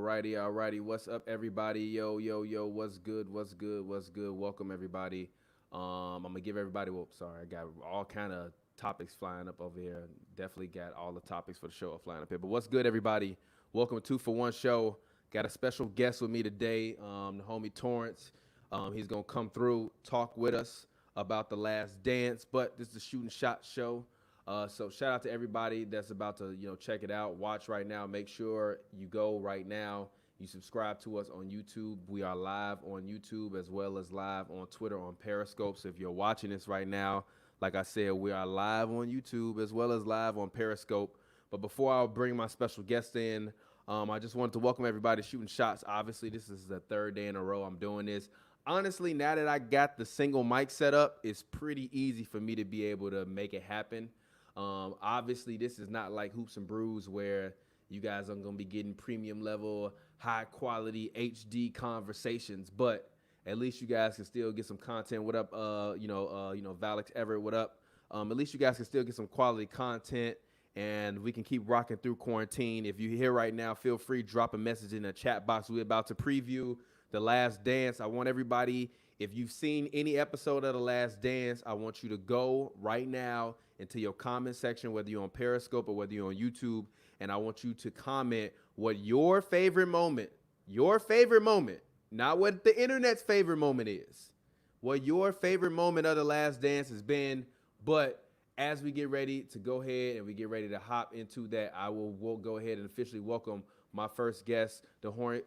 Alrighty. What's up, everybody? Yo. What's good? Welcome, everybody. I'm gonna give everybody. Well, sorry, I got all kind of topics flying up over here. Definitely got all the topics for the show flying up here. But what's good, everybody? Welcome to 2 for 1 show. Got a special guest with me today, the homie Torrance. He's gonna come through, talk with us about the Last Dance. But this is a shooting shot show. So shout out to everybody that's about to, check it out, watch right now. Make sure you go right now. You subscribe to us on YouTube. We are live on YouTube as well as live on Twitter on Periscope. So if you're watching this right now, like I said, we are live on YouTube as well as live on Periscope. But before I bring my special guest in, I just wanted to welcome everybody to Shooting Shots. Obviously, this is the third day in a row I'm doing this. Honestly, now that I got the single mic set up, it's pretty easy for me to be able to make it happen. Obviously, this is not like Hoops and Brews where you guys are going to be getting premium level, high quality HD conversations, but at least you guys can still get some content. What up, Valix Everett, what up? At least you guys can still get some quality content and we can keep rocking through quarantine. If you're here right now, feel free to drop a message in the chat box. We're about to preview The Last Dance. I want everybody, if you've seen any episode of The Last Dance, I want you to go right now into your comment section, whether you're on Periscope or whether you're on YouTube, and I want you to comment what your favorite moment, not what the internet's favorite moment is, what your favorite moment of The Last Dance has been. But as we get ready to go ahead and we get ready to hop into that, we'll go ahead and officially welcome my first guest, the homie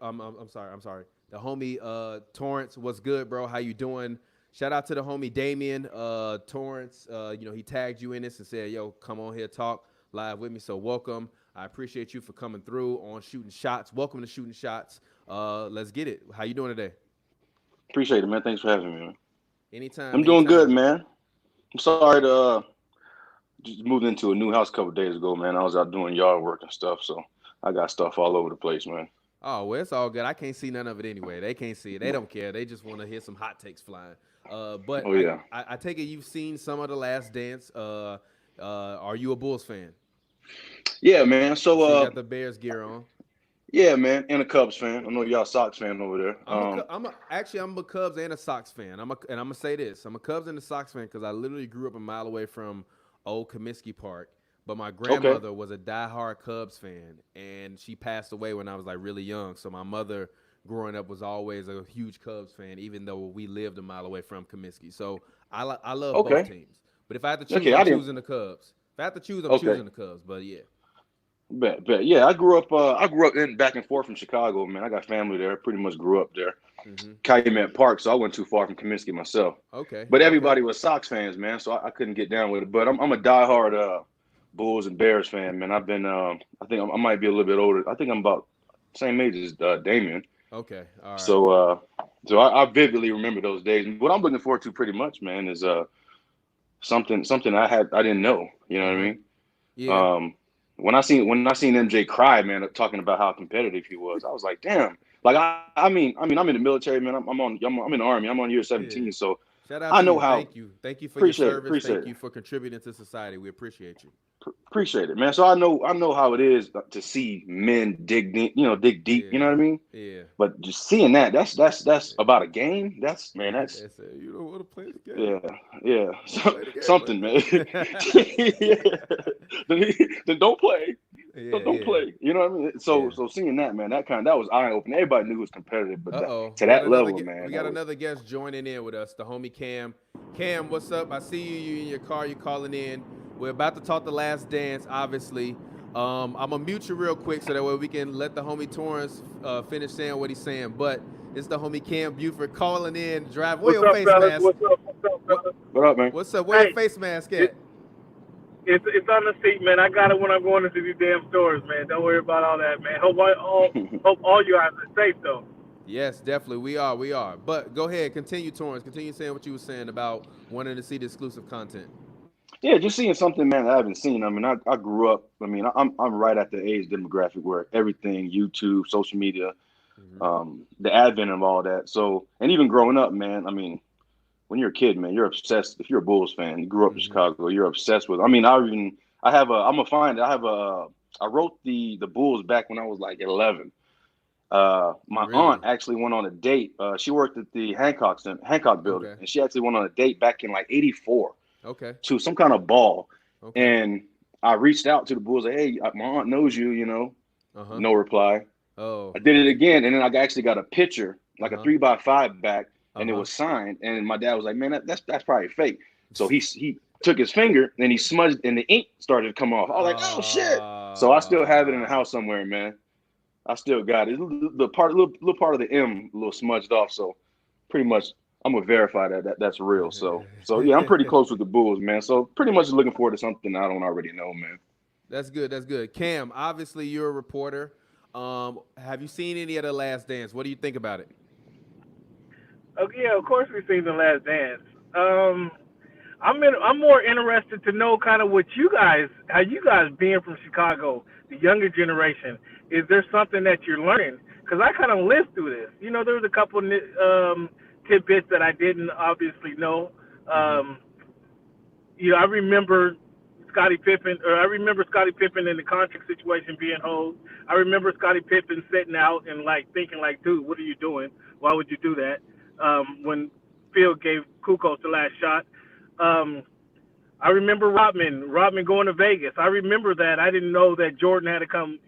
Torrance. What's good, bro? How you doing? Shout out to the homie Damien Torrance. He tagged you in this and said, yo, come on here, talk live with me. So welcome. I appreciate you for coming through on Shooting Shots. Welcome to Shooting Shots. Let's get it. How you doing today? Appreciate it, man. Thanks for having me, man. Anytime. I'm doing good, man. I'm sorry to just moved into a new house a couple of days ago, man. I was out doing yard work and stuff, so I got stuff all over the place, man. Oh, well, it's all good. I can't see none of it anyway. They can't see it. They don't care. They just want to hear some hot takes flying. But oh, yeah. I take it you've seen some of The Last Dance. Are you a Bulls fan? Yeah, man. So you got the Bears gear on. Yeah, man, and a Cubs fan. I know y'all Sox fan over there. I'm a Cubs and a Sox fan. I'm gonna say this. I'm a Cubs and a Sox fan because I literally grew up a mile away from old Comiskey Park. But my grandmother was a diehard Cubs fan, and she passed away when I was like really young. So my mother, growing up, was always a huge Cubs fan, even though we lived a mile away from Comiskey. So I love both teams. But if I had to choose, I'm choosing the Cubs. If I had to choose, I'm choosing the Cubs. But yeah. Bet. Yeah, I grew up in back and forth from Chicago, man. I got family there. Pretty much grew up there. Calumet Park, so I wasn't too far from Comiskey myself. Okay. But everybody was Sox fans, man, so I couldn't get down with it. But I'm a diehard Bulls and Bears fan, man. I've been I think I might be a little bit older. I think I'm about same age as Damien. Okay. All right. So I vividly remember those days. What I'm looking forward to pretty much, man, is something I didn't know. You know what I mean? Yeah. When I seen MJ cry, man, talking about how competitive he was, I was like, damn. Like I mean, I'm in the military, man. I'm in the Army. I'm on year 17, yeah. so shout out to you. Thank you for your service. Thank you for contributing to society. We appreciate you. Appreciate it, man. So I know how it is to see men dig deep. You Yeah. know what I mean? Yeah. But just seeing that's about a game. That's you don't want to play the game. Yeah. Something, man. Then don't play. Don't play. You know what I mean? So seeing that, man, that was eye opening. Everybody knew it was competitive, but to that level, man. We got another guest joining in with us, the homie Cam. Cam, what's up? I see you in your car. You're calling in. We're about to talk The Last Dance, obviously. I'm gonna mute you real quick so that way we can let the homie Torrance finish saying what he's saying. But it's the homie Cam Buford calling in. Where your face mask? What's up? What up, man? What's up? Where your face mask at? It's on the seat, man. I got it when I'm going into these damn stores, man. Don't worry about all that, man. Hope all you guys are safe, though. Yes, definitely. We are. But go ahead. Continue, Torrance. Continue saying what you were saying about wanting to see the exclusive content. Yeah, just seeing something, man, I haven't seen. I mean, I grew up. I mean, I'm right at the age demographic where everything, YouTube, social media, the advent of all that. So, and even growing up, man, I mean, when you're a kid, man, you're obsessed. If you're a Bulls fan, you grew up in Chicago, you're obsessed with. I mean, I wrote the Bulls back when I was like 11, My Really? aunt actually went on a date. She worked at the Hancock building, Okay. and she actually went on a date back in like '84 Okay. to some kind of ball. Okay. And I reached out to the Bulls, like, hey, my aunt knows you, Uh-huh. no reply. Oh. I did it again, and then I actually got a picture, like a Uh-huh. 3x5 back, and it Uh-huh. was signed. And my dad was like, man, that's probably fake. So he took his finger and he smudged, and the ink started to come off. I was like, oh shit. So I still have it in the house somewhere, man. I still got it. The little part of the M, a little smudged off. So pretty much, I'm gonna verify that's real. So yeah, I'm pretty close with the Bulls, man. So pretty much looking forward to something I don't already know, man. That's good. That's good. Cam, obviously you're a reporter. Have you seen any of The Last Dance? What do you think about it? Oh yeah, of course we've seen The Last Dance. I'm more interested to know kind of what how you guys being from Chicago, the younger generation, is there something that you're learning? Because I kind of lived through this. There was a couple tidbits that I didn't obviously know. Mm-hmm. Um, I remember I remember Scottie Pippen in the contract situation being hosed. I remember Scottie Pippen sitting out and like thinking like, dude, what are you doing? Why would you do that? When Phil gave Kukoc the last shot. Um, I remember Rodman going to Vegas. I remember that. I didn't know that Jordan had to come,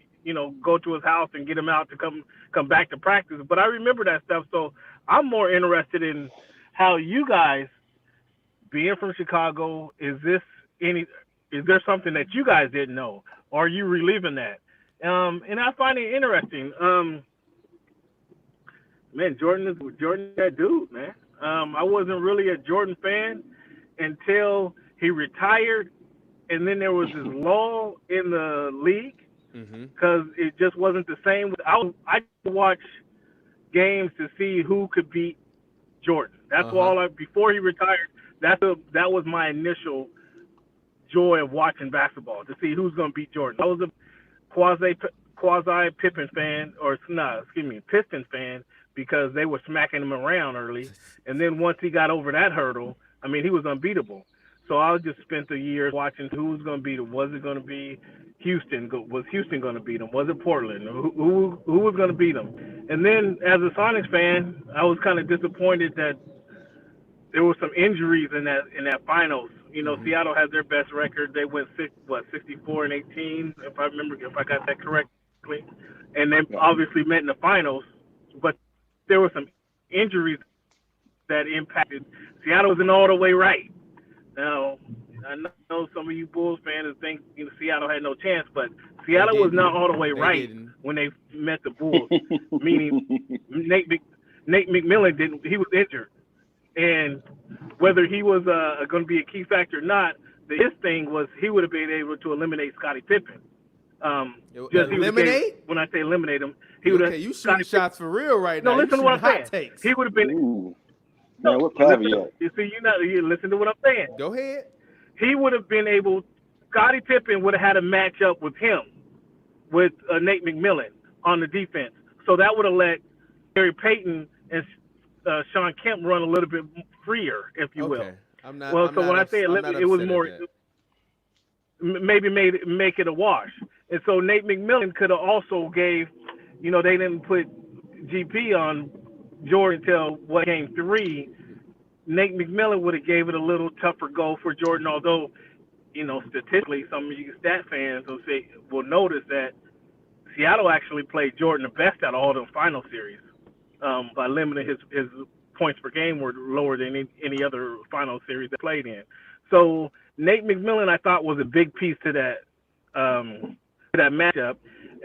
go to his house and get him out to come back to practice. But I remember that stuff. So I'm more interested in how you guys, being from Chicago, is there something that you guys didn't know? Or are you reliving that? And I find it interesting. Man, Jordan is that dude, man. I wasn't really a Jordan fan until he retired, and then there was this lull in the league Mm-hmm. because it just wasn't the same. I watch games to see who could beat Jordan. That's Uh-huh. all. Before he retired, that was my initial joy of watching basketball, to see who's going to beat Jordan. I was a quasi Pippen fan, or no, excuse me, Pistons fan, because they were smacking him around early, and then once he got over that hurdle, I mean, he was unbeatable. So I just spent the years watching who was going to beat him. Was it going to be Houston? Was Houston going to beat him? Was it Portland? Who was going to beat him? And then as a Sonics fan, I was kind of disappointed that there were some injuries in that finals. Mm-hmm. Seattle had their best record. They went 64-18, if I got that correctly, and they Yeah. obviously met in the finals. But there were some injuries that impacted. Seattle wasn't all the way right. Now, I know some of you Bulls fans think Seattle had no chance, but They Seattle was didn't. not all the way They right didn't. when they met the Bulls. Meaning, Nate McMillan didn't. He was injured. And whether he was going to be a key factor or not, his thing was he would have been able to eliminate Scottie Pippen. Eliminate? When I say eliminate him, he would have Okay, you Scottie shooting Pippen. shots for real right No, now. You listen to what shooting I'm hot saying. takes. He would have been. Ooh. Man, No, what listen. Pavy at? You see, you listen to what I'm saying. Go ahead. He would have been able. Scottie Pippen would have had a matchup with him, with Nate McMillan on the defense. So that would have let Gary Payton and Sean Kemp run a little bit freer, if you will. Okay. I'm not. Well, I'm so not when I say I'm not it was upset more at that. maybe make it a wash. And so Nate McMillan could have also gave, they didn't put GP on Jordan until game 3. Nate McMillan would have gave it a little tougher go for Jordan, although, statistically, some of you stat fans will notice that Seattle actually played Jordan the best out of all the final series, by limiting his points per game were lower than any other final series they played in. So Nate McMillan, I thought, was a big piece to that matchup.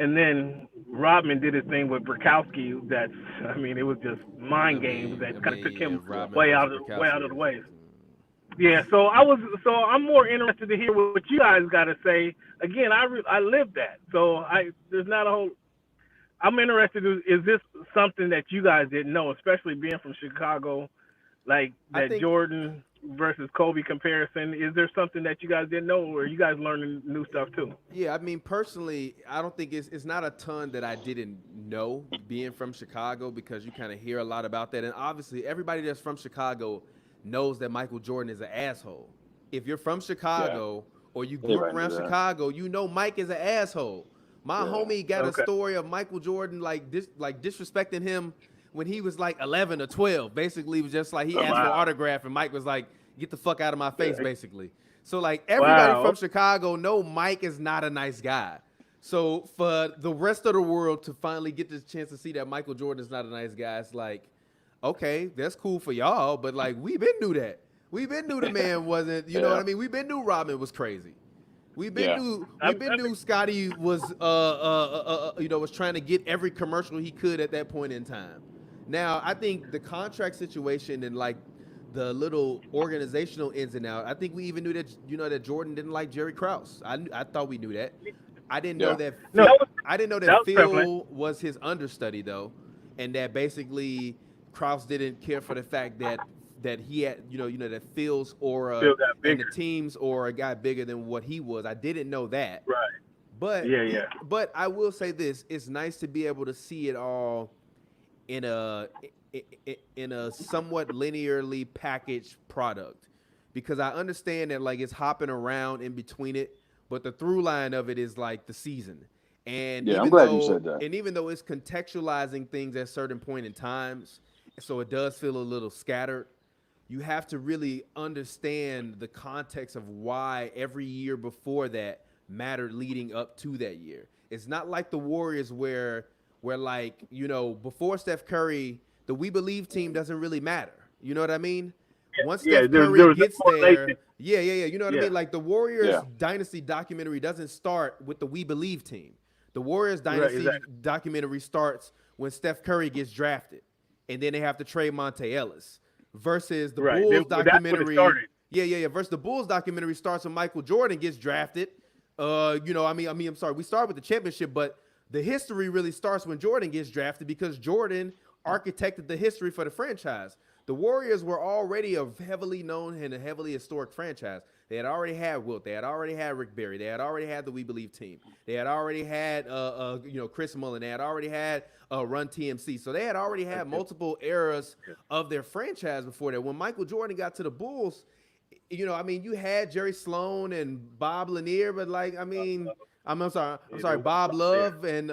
And then Rodman did his thing with Burkowski. It was just mind games that kind of took Yeah, him Rodman way versus out of the Burkowski. way. Yeah, so I'm more interested to hear what you guys got to say. Again, I lived that, so there's not a whole. I'm interested. Is this something that you guys didn't know, especially being from Chicago, like I that think. Jordan versus Kobe comparison? Is there something that you guys didn't know, or are you guys learning new stuff too? Yeah, I mean, personally, I don't think it's not a ton that I didn't know being from Chicago, because you kind of hear a lot about that, and obviously everybody that's from Chicago knows that Michael Jordan is an asshole. If you're from Yeah. Chicago or you grew up Everybody around knew that. Chicago, you know Mike is an asshole. My Yeah. homie got a Okay. story of Michael Jordan like disrespecting him when he was like 11 or 12. Basically, it was just like he Oh, asked for wow. autograph, and Mike was like, "Get the fuck out of my face," Yeah. basically. So like everybody Wow. from Chicago know Mike is not a nice guy. So for the rest of the world to finally get the chance to see that Michael Jordan is not a nice guy, it's like, okay, that's cool for y'all, but like we been knew that. We been knew the man wasn't, you know what I mean? We been knew Rodman was crazy. We been knew Scotty was was trying to get every commercial he could at that point in time. Now, I think the contract situation and like the little organizational ins and out, I think we even knew that that Jordan didn't like Jerry Krause. I thought we knew that. I didn't know Yeah. that No, Phil, that was, I didn't know that that was Phil prevalent. was his understudy though, and that basically Krause didn't care for the fact that he had that Phil's aura Phil got and the bigger. team's aura got bigger than what he was. I didn't know that. Right. But Yeah. but I will say this: it's nice to be able to see it all in a somewhat linearly packaged product, because I understand that like it's hopping around in between it, but the through line of it is like the season. And Yeah, I'm even glad you though said that. and even though it's contextualizing things at certain point in times, so it does feel a little scattered, you have to really understand the context of why every year before that mattered leading up to that year. It's not like the Warriors where like, before Steph Curry, the We Believe team doesn't really matter. You know what I mean? Once Yeah. Steph There Curry was no gets correlation. there, yeah. You know what I Yeah. mean? Like the Warriors Yeah. dynasty documentary doesn't start with the We Believe team. The Warriors Right. dynasty Exactly. documentary starts when Steph Curry gets drafted, and then they have to trade Monte Ellis. Versus the Right. Bulls That's when it documentary, started. yeah. Versus the Bulls documentary starts when Michael Jordan gets drafted. I'm sorry, we start with the championship, but the history really starts when Jordan gets drafted because Jordan architected the history for the franchise. The Warriors were already a heavily known and a heavily historic franchise. They had already had Wilt. They had already had Rick Barry. They had already had the We Believe team. They had already had Chris Mullin. They had already had Run TMC. So they had already had multiple eras of their franchise before that. When Michael Jordan got to the Bulls, you had Jerry Sloan and Bob Lanier, but I'm sorry, Bob Love and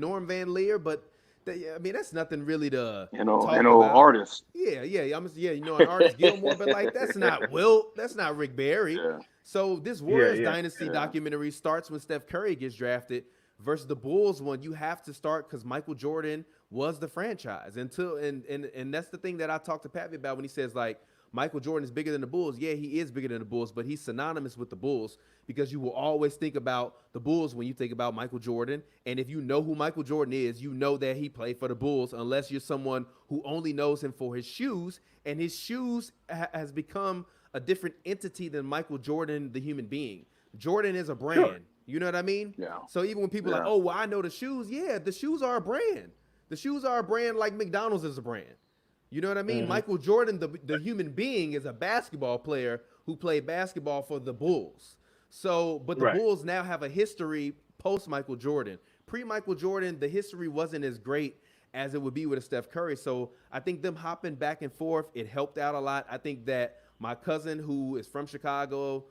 Norm Van Leer, but that's nothing really to talk about. Artists. Yeah, an artist Gilmore, but like that's not Wilt, that's not Rick Barry. Yeah. So this Warriors Yeah. dynasty documentary starts when Steph Curry gets drafted versus the Bulls one. You have to start because Michael Jordan was the franchise and that's the thing that I talked to Pavy about when he says like Michael Jordan is bigger than the Bulls. Yeah, he is bigger than the Bulls, but he's synonymous with the Bulls because you will always think about the Bulls when you think about Michael Jordan. And if you know who Michael Jordan is, you know that he played for the Bulls unless you're someone who only knows him for his shoes. And his shoes has become a different entity than Michael Jordan, the human being. Jordan is a brand. Sure. You know what I mean? Yeah. So even when people are like, oh, well, I know the shoes. Yeah, the shoes are a brand. The shoes are a brand like McDonald's is a brand. You know what I mean? Mm-hmm. Michael Jordan, the human being, is a basketball player who played basketball for the Bulls. So, but the Bulls now have a history post Michael Jordan. Pre Michael Jordan, the history wasn't as great as it would be with a Steph Curry. So I think them hopping back and forth, it helped out a lot. I think that my cousin, who is from Chicago,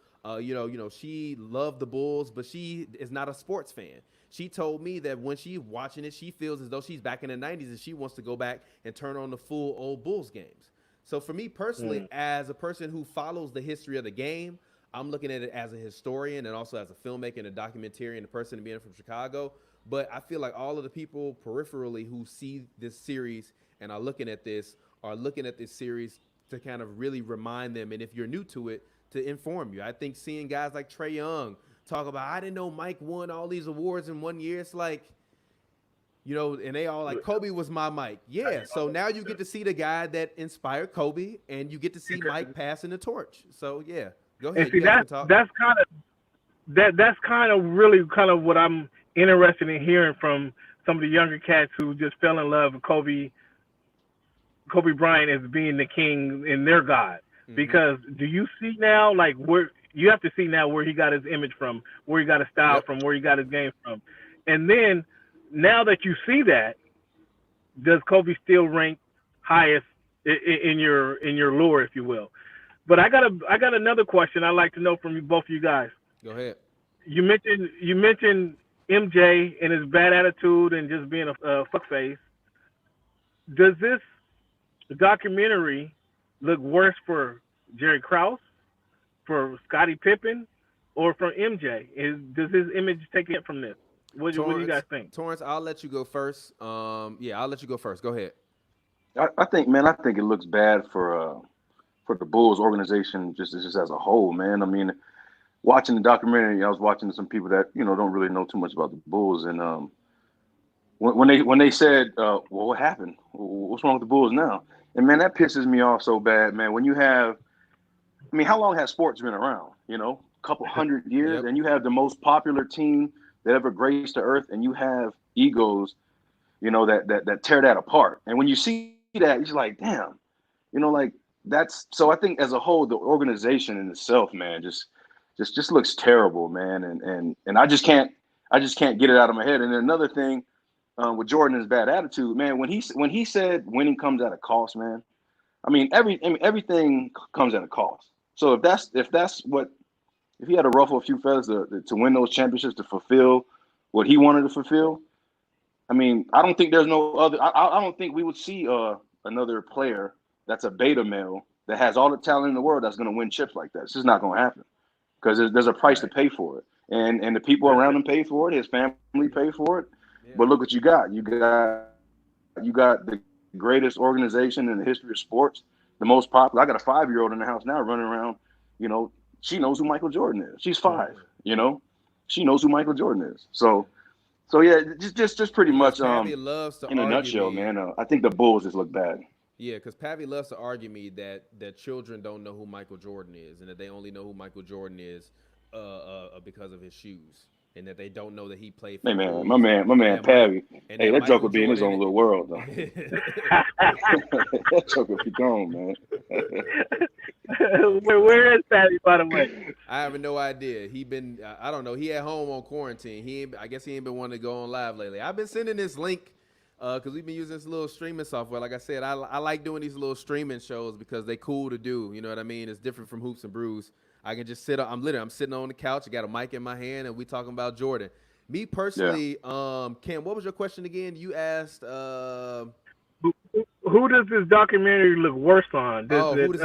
she loved the Bulls, but she is not a sports fan. She told me that when she's watching it, she feels as though she's back in the 90s and she wants to go back and turn on the full old Bulls games. So for me personally, as a person who follows the history of the game, I'm looking at it as a historian and also as a filmmaker and a documentarian, a person being from Chicago. But I feel like all of the people peripherally who see this series and are looking at this series to kind of really remind them. And if you're new to it, to inform you. I think seeing guys like Trae Young talk about, I didn't know Mike won all these awards in 1 year. It's like, and they all like, Kobe was my Mike. Yeah. So now you get to see the guy that inspired Kobe and you get to see Mike passing the torch. So yeah, go ahead. And see, that's kind of really kind of what I'm interested in hearing from some of the younger cats who just fell in love with Kobe Bryant as being the king and their God. Mm-hmm. Because do you see now, like, where you have to see now where he got his image from, where he got his style from, where he got his game from. And then now that you see that, does Kobe still rank highest in your lore, if you will? But I got another question I'd like to know from both of you guys. Go ahead. You mentioned MJ and his bad attitude and just being a fuckface, does this documentary look worse for Jerry Krause, for Scottie Pippen, or for MJ? Does his image take it from this? What do you guys think? Torrance, I'll let you go first. Yeah, I'll let you go first. Go ahead. I think, man, I think it looks bad for the Bulls organization just as a whole, man. I mean, watching the documentary, I was watching some people that don't really know too much about the Bulls, and when they said, well, what happened? What's wrong with the Bulls now? And man, that pisses me off so bad, man. When you have, I mean, how long has sports been around? A couple hundred years, Yep. and you have the most popular team that ever graced the earth, and you have egos, that tear that apart. And when you see that, you're like, damn, like that's. So I think as a whole, the organization in itself, man, just looks terrible, man. And I just can't get it out of my head. And then another thing. With Jordan's bad attitude, man, when he said winning comes at a cost, man. I mean, everything comes at a cost. So if he had to ruffle a few feathers to win those championships, to fulfill what he wanted to fulfill, I mean, I don't think there's no other. I don't think we would see another player that's a beta male that has all the talent in the world that's going to win chips like that. It's just not going to happen because there's a price to pay for it, and the people around him pay for it. His family pay for it. Yeah. But look what you got. You got the greatest organization in the history of sports, the most popular. I got a 5-year-old in the house now running around. She knows who Michael Jordan is. She's 5. She knows who Michael Jordan is. So yeah, just pretty much. Pavy loves to in a nutshell, me, man. I think the Bulls just look bad. Yeah, because Pavy loves to argue me that children don't know who Michael Jordan is, and that they only know who Michael Jordan is because of his shoes. And that they don't know that he played for. Hey man, my man, Pavy. Hey, that joker be in his own little world though. That joker be gone, man. Where is Pavy, by the way? I have no idea. I don't know. He at home on quarantine. I guess he ain't been wanting to go on live lately. I've been sending this link because we've been using this little streaming software. Like I said, I like doing these little streaming shows because they cool to do. You know what I mean? It's different from Hoops and Brews. I can just I'm sitting on the couch. I got a mic in my hand, and we talking about Jordan. Me personally, Cam, what was your question again? You asked. Who does this documentary look worse on? So was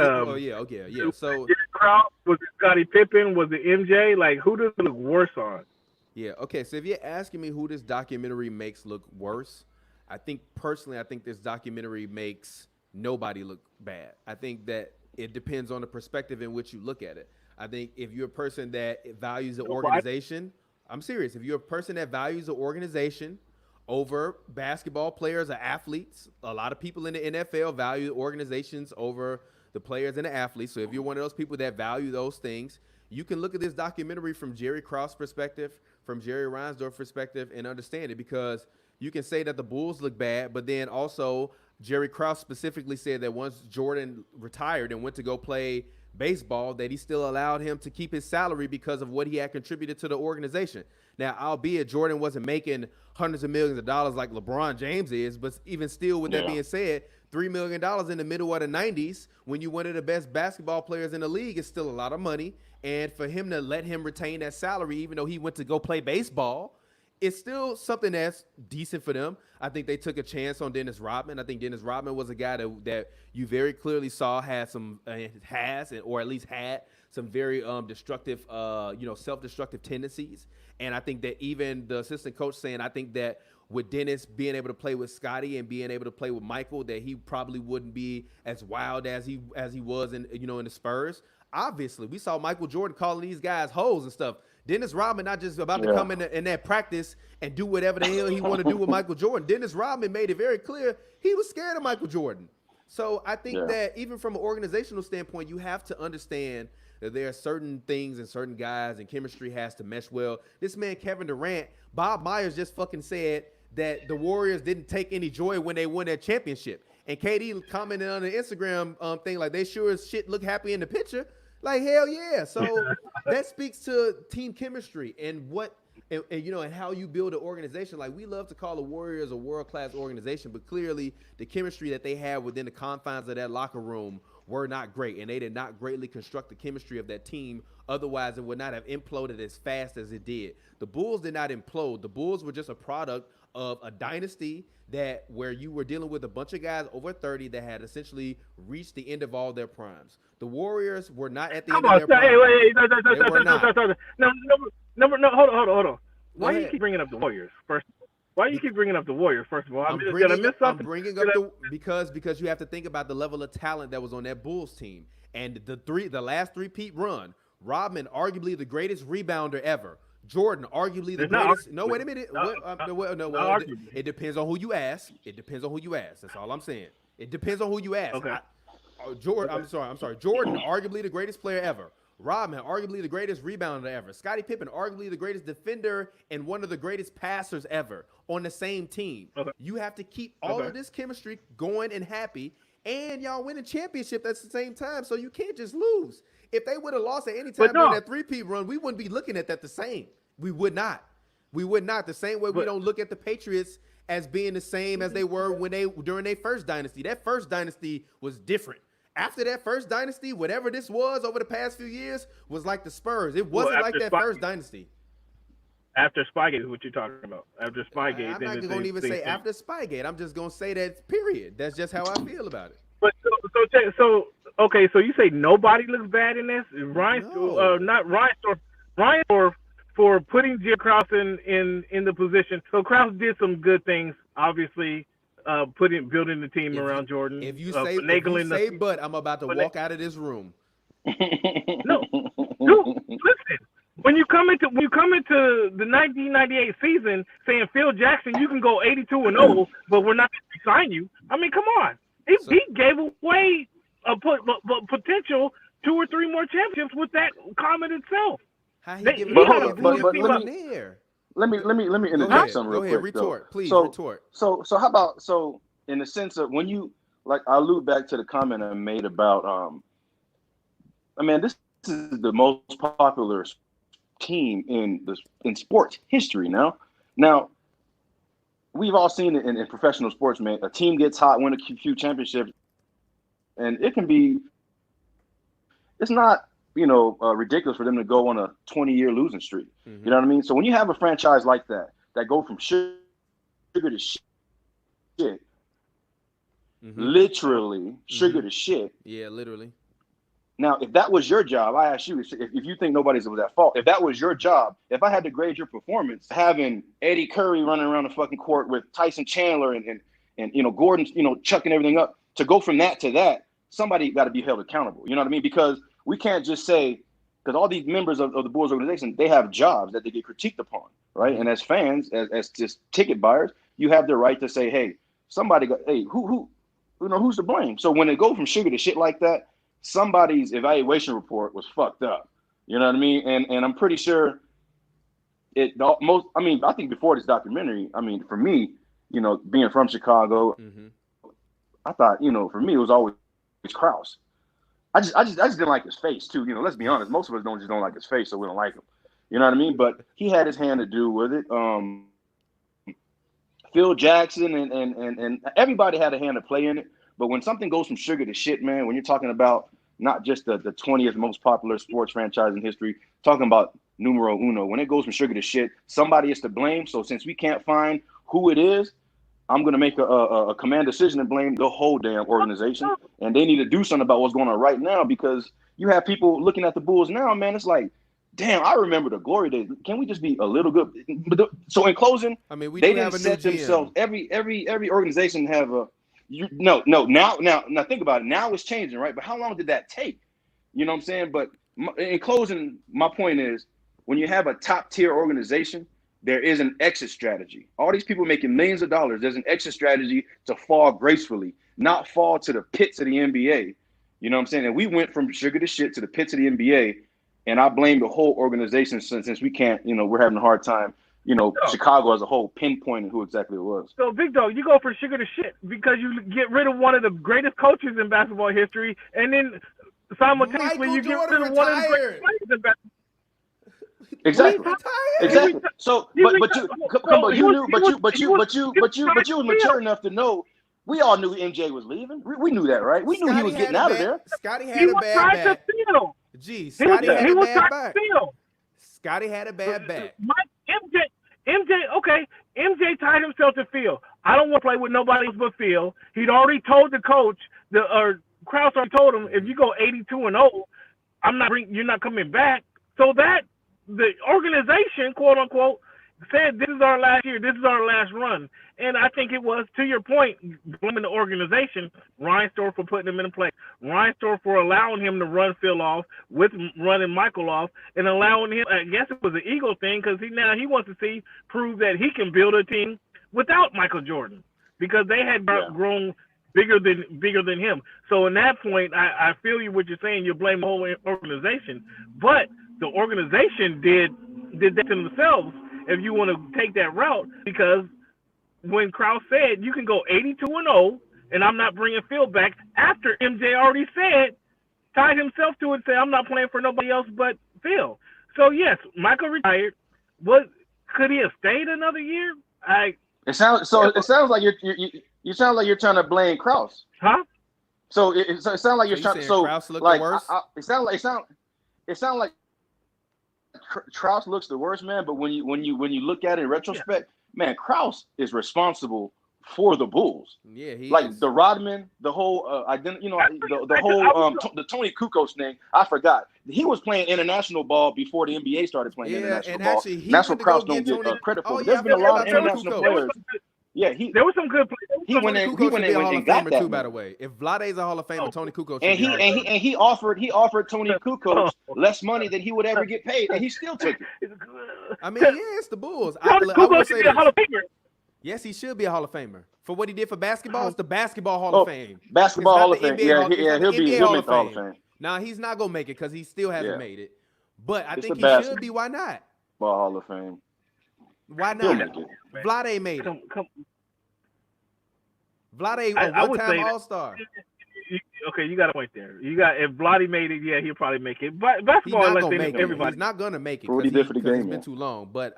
it Scottie Pippen? Was it MJ? Like, who does it look worse on? Yeah. Okay. So if you're asking me who this documentary makes look worse, I think this documentary makes nobody look bad. I think that it depends on the perspective in which you look at it. I think if you're a person that values the organization, I'm serious. If you're a person that values the organization over basketball players or athletes, a lot of people in the NFL value organizations over the players and the athletes. So if you're one of those people that value those things, you can look at this documentary from Jerry Krause' perspective, from Jerry Reinsdorf's perspective, and understand it, because you can say that the Bulls look bad, but then also Jerry Krause specifically said that once Jordan retired and went to go play baseball, that he still allowed him to keep his salary because of what he had contributed to the organization. Now, albeit Jordan wasn't making hundreds of millions of dollars like LeBron James is, but even still, with that being said, $3 million in the middle of the 90s, when you one of the best basketball players in the league, is still a lot of money. And for him to let him retain that salary, even though he went to go play baseball, it's still something that's decent for them. I think they took a chance on Dennis Rodman. I think Dennis Rodman was a guy that you very clearly saw had some or at least had some very destructive, self-destructive tendencies. And I think that even the assistant coach saying, I think that with Dennis being able to play with Scottie and being able to play with Michael, that he probably wouldn't be as wild as he was in the Spurs. Obviously, we saw Michael Jordan calling these guys hoes and stuff. Dennis Rodman not just about to come in that practice and do whatever the hell he want to do with Michael Jordan. Dennis Rodman made it very clear he was scared of Michael Jordan. So I think that even from an organizational standpoint, you have to understand that there are certain things and certain guys and chemistry has to mesh well. This man, Kevin Durant, Bob Myers just fucking said that the Warriors didn't take any joy when they won that championship. And KD commented on the Instagram thing like they sure as shit look happy in the picture. Like, hell yeah. So that speaks to team chemistry and and how you build an organization. Like, we love to call the Warriors a world-class organization, but clearly the chemistry that they have within the confines of that locker room were not great, and they did not greatly construct the chemistry of that team Otherwise, it would not have imploded as fast as it did. The Bulls did not implode. The Bulls were just a product of a dynasty where you were dealing with a bunch of guys over 30 that had essentially reached the end of all their primes. The Warriors were not at the end of their prime. No, hold on. Why do you keep bringing up the Warriors first? Why do you keep bringing up the Warriors first of all? Did I miss something? I'm bringing up because you have to think about the level of talent that was on that Bulls team, and the last three-peat run. Rodman, arguably the greatest rebounder ever. Jordan, arguably the greatest. No, wait a minute. It depends on who you ask. That's all I'm saying. It depends on who you ask. Okay. I'm sorry. Jordan, arguably the greatest player ever. Rodman, arguably the greatest rebounder ever. Scottie Pippen, arguably the greatest defender and one of the greatest passers ever on the same team. Okay. You have to keep all of this chemistry going and happy, and y'all win a championship at the same time, so you can't just lose. If they would have lost at any time during that three-peat run, we wouldn't be looking at that the same. We would not. The same way we don't look at the Patriots as being the same as they were during their first dynasty. That first dynasty was different. After that first dynasty, whatever this was over the past few years was like the Spurs. It wasn't like that first dynasty. After Spygate is what you're talking about. After Spygate. I'm not going to even say after Spygate. I'm just going to say that, period. That's just how I feel about it. But so you say nobody looks bad in this? Ryan for putting Jim Krause in the position. So Krause did some good things, obviously, building the team around Jordan. If you say but I'm about to walk out of this room. No, listen. When you come into the 1998 season saying Phil Jackson, you can go 82-0, but we're not going to sign you. I mean, come on. He gave away a potential 2 or 3 more championships with that comment itself. Let me interject something real quick. Retort, please. Retort. So how about in the sense of when you I allude back to the comment I made about this is the most popular team in sports history now. Now we've all seen it in professional sports, man. A team gets hot, win a few championships, and it can be. It's not ridiculous for them to go on a 20-year losing streak. Mm-hmm. You know what I mean? So when you have a franchise like that go from sugar to shit, literally sugar to shit. Yeah, literally. Now, if that was your job, I ask you, if you think nobody's was at fault, if that was your job, if I had to grade your performance, having Eddie Curry running around the fucking court with Tyson Chandler and Gordon, chucking everything up, to go from that to that, somebody got to be held accountable. You know what I mean? Because we can't just say, because all these members of the Bulls organization, they have jobs that they get critiqued upon, right? And as fans, as just ticket buyers, you have the right to say, hey, who's to blame? So when they go from sugar to shit like that, somebody's evaluation report was fucked up. You know what I mean? And I'm pretty sure I think before this documentary, for me, being from Chicago, I thought, for me, it was always Krause. I just didn't like his face too. Let's be honest. Most of us don't like his face, so we don't like him. You know what I mean? But he had his hand to do with it. Phil Jackson and everybody had a hand to play in it. But when something goes from sugar to shit, man, when you're talking about not just the 20th most popular sports franchise in history, talking about numero uno, when it goes from sugar to shit, somebody is to blame. So since we can't find who it is, I'm going to make a command decision and blame the whole damn organization. And they need to do something about what's going on right now, because you have people looking at the Bulls now, man. It's like, damn, I remember the glory days. Can we just be a little good? So in closing, they didn't set themselves. Every organization have a. Now think about it. Now it's changing, right? But how long did that take? You know what I'm saying? But in closing, my point is, when you have a top tier organization, there is an exit strategy. All these people making millions of dollars, there's an exit strategy to fall gracefully, not fall to the pits of the NBA. You know what I'm saying? And we went from sugar to shit to the pits of the NBA, and I blame the whole organization since we can't, we're having a hard time, Chicago as a whole pinpointing who exactly it was. So, Big Dog, you go for sugar to shit because you get rid of one of the greatest coaches in basketball history, and then simultaneously you get rid of one of the greatest players in basketball. Exactly. So, but you was mature enough to know. We all knew MJ was leaving. We knew that, right? We knew he was getting out of there. Scotty had a bad back. Gee, He was Scotty had he a was bad tired back. of Phil. Scotty had a bad back. MJ tied himself to Phil. I don't want to play with nobody else but Phil. He'd already told the coach, Krause already told him, if you go 82-0, you're not coming back. So that the organization, quote unquote, said this is our last year, this is our last run. And I think it was, to your point, blaming the organization, Reinsdorf for putting him in place, Reinsdorf for allowing him to run Phil off, with running Michael off, and allowing him, I guess it was an ego thing, because he wants to prove that he can build a team without Michael Jordan, because they had grown bigger than him. So in that point, I feel you what you're saying, you blame the whole organization. But the organization did that to themselves, if you want to take that route, because when Krause said you can go 82-0 and I'm not bringing Phil back, after MJ already tied himself to it and said I'm not playing for nobody else but Phil. So yes, Michael retired. Could he have stayed another year? It sounds like you sound like you're trying to blame Krause. Huh? So it sounds like you're trying. So Krause looked like the worst? it sounds like Krause looks the worst, man. But when you look at it in retrospect, man, Krause is responsible for the Bulls. Yeah, he like is. The Rodman, the whole the Tony Kukoc thing. I forgot he was playing international ball before the NBA started playing international and ball. actually, And that's what Krause don't get credit for. There's been a lot of international players. Yeah, there was some good players. He went in and got that. Too, by the way, if Vlade's a Hall of Famer, Tony Kukoc. And he offered Tony Kukoc less money than he would ever get paid, and he still took it. I mean, it's the Bulls. I will say this. Yes, he should be a Hall of Famer for what he did for basketball. It's the Basketball Hall of Fame. Basketball Hall of Fame. He'll make the Hall of Fame. Nah, he's not gonna make it because he still hasn't made it. But I think he should be. Why not? Ball Hall of Fame. Why not? Vlade made it. Vlade, a one-time All-Star. Okay, you got a point there. If Vlade made it, he'll probably make it. But basketball, he's not gonna make it. He's not gonna make it because it's been too long. But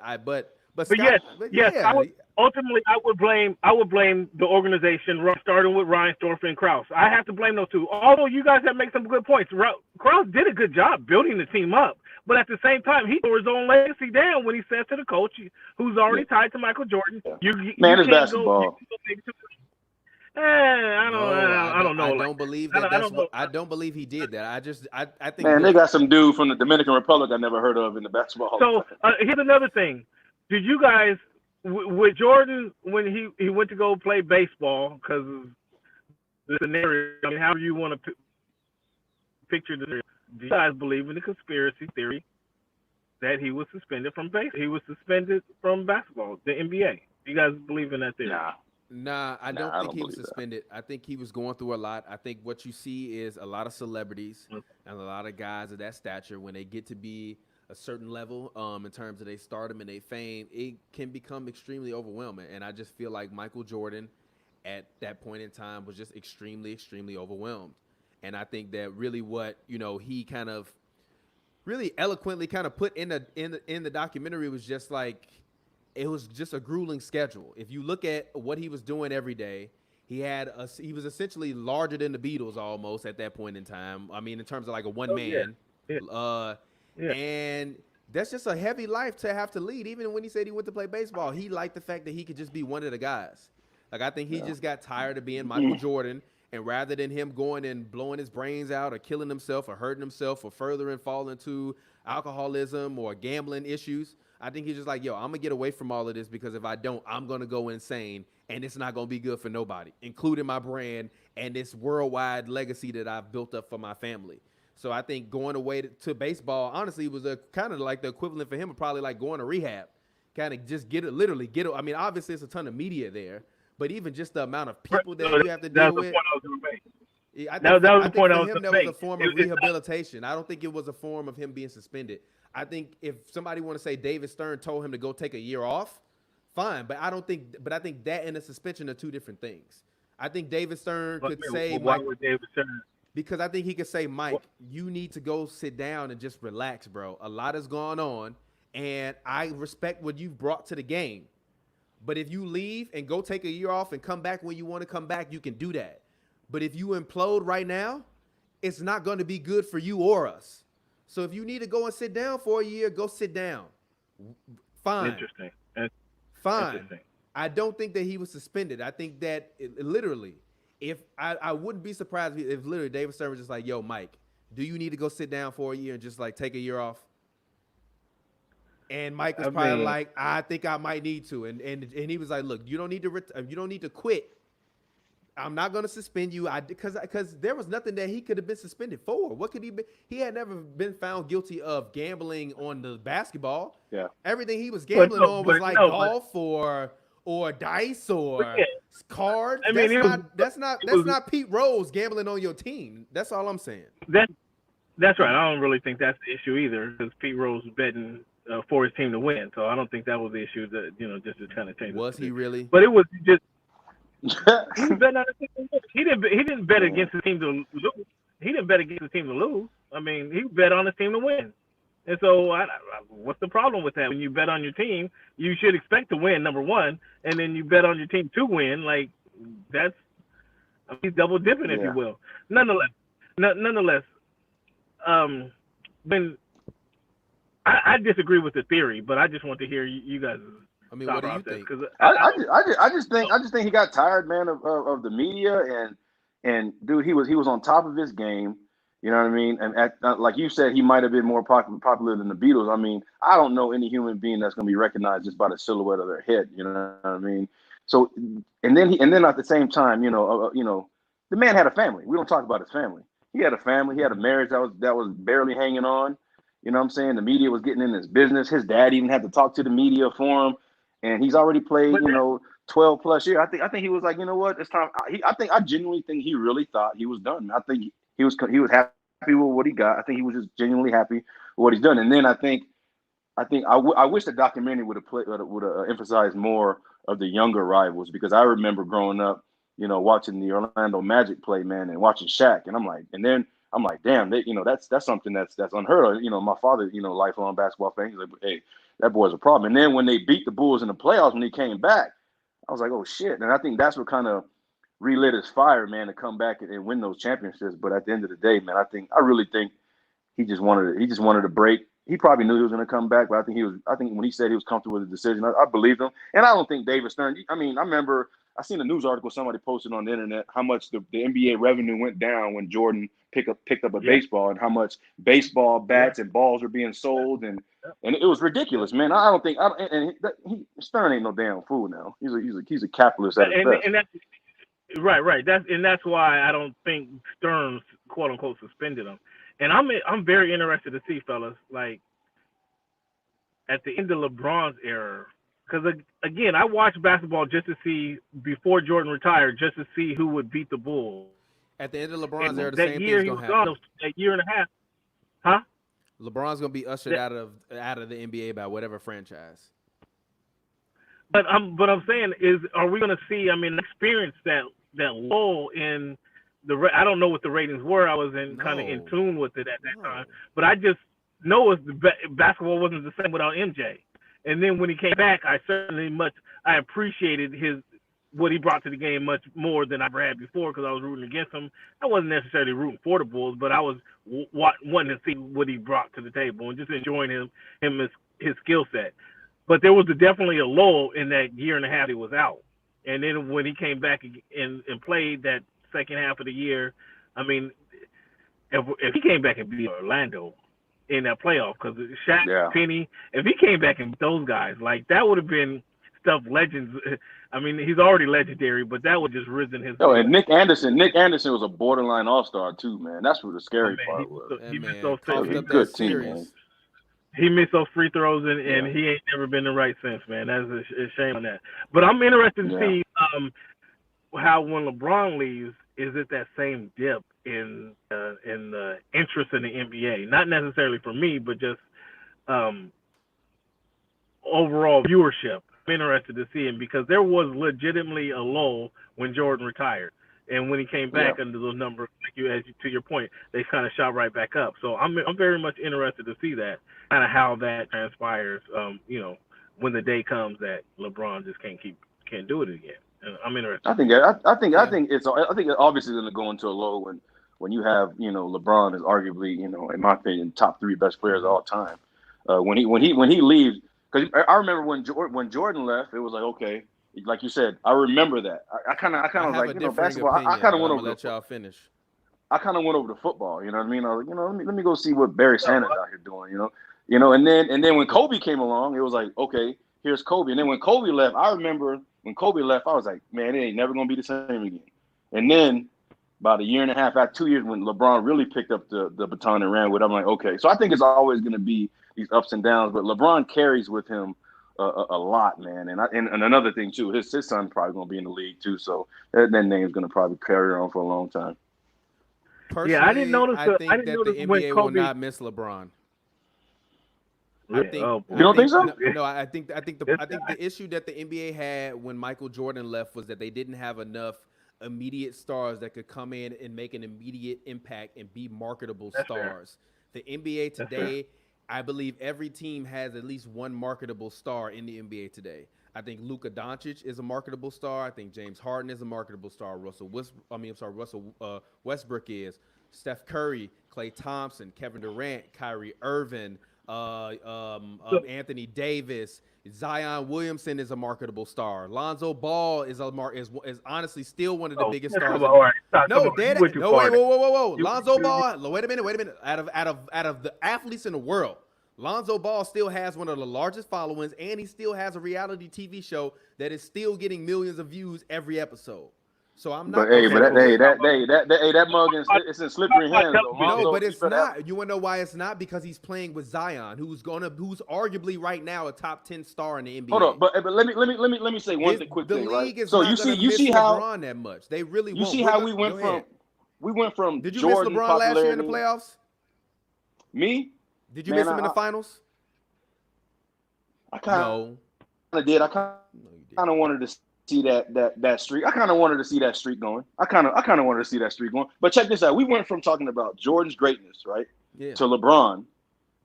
ultimately, I would blame the organization, starting with Reinsdorf and Krause. I have to blame those two. Although you guys have made some good points, Krause did a good job building the team up. But at the same time, he tore his own legacy down when he said to the coach, who's already tied to Michael Jordan, it's basketball. I don't know. I don't believe that. I don't believe he did that. I think. Man, they got some dude from the Dominican Republic I never heard of in the basketball. So here's another thing. Did you guys, with Jordan, when he went to go play baseball, because of the scenario, however you want to picture the scenario, do you guys believe in the conspiracy theory that he was suspended from basketball, the NBA? Do you guys believe in that theory? Nah, I don't think he was suspended. I think he was going through a lot. I think what you see is a lot of celebrities and a lot of guys of that stature, when they get to be a certain level in terms of their stardom and their fame, it can become extremely overwhelming. And I just feel like Michael Jordan at that point in time was just extremely, extremely overwhelmed. And I think that really what, he kind of really eloquently kind of put in the documentary was just like, it was just a grueling schedule. If you look at what he was doing every day, he was essentially larger than the Beatles almost at that point in time. I mean, in terms of like a one man. And that's just a heavy life to have to lead. Even when he said he went to play baseball, he liked the fact that he could just be one of the guys. Like, I think he just got tired of being Michael Jordan. And rather than him going and blowing his brains out or killing himself or hurting himself or further falling into alcoholism or gambling issues, I think he's just like, I'm going to get away from all of this, because if I don't, I'm going to go insane and it's not going to be good for nobody, including my brand and this worldwide legacy that I've built up for my family. So I think going away to baseball, honestly, was a kind of like the equivalent for him of probably like going to rehab, kind of just get it. I mean, obviously it's a ton of media there, but even just the amount of people that you have to deal with. That was the point I was going to make. That was a form of rehabilitation. I don't think it was a form of him being suspended. I think if somebody want to say David Stern told him to go take a year off, fine. But I think that and a suspension are two different things. I think David Stern could say, why would David Stern? Because I think he could say, Mike, you need to go sit down and just relax, bro. A lot has gone on, and I respect what you've brought to the game. But if you leave and go take a year off and come back when you want to come back, you can do that. But if you implode right now, it's not going to be good for you or us. So if you need to go and sit down for a year, go sit down. Fine. Interesting. Fine. Interesting. I don't think that he was suspended. I think that literally, if I wouldn't be surprised if literally David Stern was just like, yo, Mike, do you need to go sit down for a year and just like take a year off? And Mike was probably like, I think I might need to. And he was like, look, you don't need to quit. I'm not going to suspend you. Because there was nothing that he could have been suspended for. What could he be? He had never been found guilty of gambling on the basketball. Yeah. Everything he was gambling on was like golf or dice or cards. I mean, that's not Pete Rose gambling on your team. That's all I'm saying. That's right. I don't really think that's the issue either, because Pete Rose was betting for his team to win. So I don't think that was the issue. That just to kind of change. Was he really? But it was just. He was betting on his team to win. He didn't bet against his team to lose. He didn't bet against his team to lose. I mean, he bet on his team to win. And so, what's the problem with that? When you bet on your team, you should expect to win, number one, and then you bet on your team to win. Like, that's he's double dipping, if you will. Nonetheless, when I disagree with the theory, but I just want to hear you guys. I mean, what do you think? I just think he got tired, man, of the media and dude, he was on top of his game. You know what I mean? And like you said, he might have been more popular than the Beatles. I mean, I don't know any human being that's going to be recognized just by the silhouette of their head. You know what I mean? So, and then at the same time, the man had a family. We don't talk about his family. He had a family. He had a marriage that was barely hanging on. You know what I'm saying? The media was getting in his business. His dad even had to talk to the media for him, and he's already played, 12 plus years. I think he was like, you know what? It's time. I genuinely think he really thought he was done. I think he was happy with what he got. I think he was just genuinely happy with what he's done. And then I wish the documentary would have emphasized more of the younger rivals, because I remember growing up, watching the Orlando Magic play, man, and watching Shaq, and I'm like, damn, that's something that's unheard of. My father, lifelong basketball fan, he's like, hey, that boy's a problem. And then when they beat the Bulls in the playoffs, when he came back, I was like, oh shit. And I think that's what kind of relit his fire, man, to come back and win those championships. But at the end of the day, man, I really think he just wanted a break. He probably knew he was going to come back, but I think when he said he was comfortable with the decision, I believed him. And I don't think David Stern. I mean, I remember I seen a news article somebody posted on the internet how much the NBA revenue went down when Jordan picked up a baseball, and how much baseball bats and balls were being sold, and it was ridiculous, man. I don't think Stern ain't no damn fool now. He's a capitalist at his best. And that's right. That's why I don't think Stern quote unquote suspended him. And I'm very interested to see, fellas, like at the end of LeBron's era, because again, I watched basketball just to see, before Jordan retired, just to see who would beat the Bulls. At the end of LeBron's era, the same thing's gonna happen. That year and a half, huh? LeBron's gonna be ushered out of the NBA by whatever franchise. But I'm saying is, are we gonna see? I mean, experience that lull in the. I don't know what the ratings were. I was kind of in tune with it at that time, but I just know basketball wasn't the same without MJ. And then when he came back, I appreciated what he brought to the game much more than I ever had before, because I was rooting against him. I wasn't necessarily rooting for the Bulls, but I was wanting to see what he brought to the table and just enjoying his skill set. But there was definitely a lull in that year and a half he was out. And then when he came back and played that second half of the year, I mean, if he came back and beat Orlando in that playoff, because Shaq, Penny, if he came back and beat those guys, like, that would have been stuff legends. I mean, he's already legendary, but that would just risen his. Oh, and Nick Anderson was a borderline all-star too, man. That's what the scary part was. He missed those good team, man. He missed those free throws, and he ain't never been the right since, man. That's a shame on that. But I'm interested to see how, when LeBron leaves, is it that same dip in the interest in the NBA? Not necessarily for me, but just overall viewership. I'm interested to see him, because there was legitimately a lull when Jordan retired, and when he came back under those numbers, to your point, they kind of shot right back up. So I'm very much interested to see that, kind of how that transpires. When the day comes that LeBron just can't do it again. And I'm interested. I think it's obviously going to go into a low when when you have, you know, LeBron is arguably, you know, in my opinion, top 3 best players of all time. When he leaves, because I remember when Jordan left, it was like, okay, like you said, I remember that. I kind of was like, you know, basketball. I kind of went over. Let y'all finish. I kind of went over to football. You know what I mean? I was like, you know, let me go see what Barry Sanders out here doing. You know, and then when Kobe came along, it was like, okay, here's Kobe. And then when Kobe left, I remember when Kobe left, I was like, man, it ain't never gonna be the same again. And then about a year and a half, after 2 years, when LeBron really picked up the baton and ran with it, I'm like, okay. So I think it's always going to be these ups and downs, but LeBron carries with him a lot, man. And another thing, too, his son's probably going to be in the league, too. So that name's going to probably carry on for a long time. Personally, I think that the NBA will not miss LeBron. I think, you don't think so? No, I think the issue that the NBA had when Michael Jordan left was that they didn't have enough immediate stars that could come in and make an immediate impact and be marketable stars. The NBA today, I believe every team has at least one marketable star in the NBA today. I think Luka Doncic is a marketable star. I think James Harden is a marketable star. Russell Westbrook is. Steph Curry, Klay Thompson, Kevin Durant, Kyrie Irving, Anthony Davis, Zion Williamson is a marketable star. Lonzo Ball is honestly still one of the biggest stars. Whoa. Lonzo Ball. Wait a minute. Out of the athletes in the world, Lonzo Ball still has one of the largest followings, and he still has a reality TV show that is still getting millions of views every episode. So I'm not. That mug it's in slippery hands. No, but it's not. You want to know why it's not? Because he's playing with Zion, who's arguably right now a top 10 star in the NBA. Hold on, but let me say one quick thing. The league is so not you see how LeBron that much. They really. You see how we went from. Did you Jordan miss LeBron last year in the playoffs? Me? Did you miss him in the finals? I kind of did. I kind of wanted to see that streak. I kind of wanted to see that streak going. I kind of wanted to see that streak going. But check this out. We went from talking about Jordan's greatness, right, to LeBron.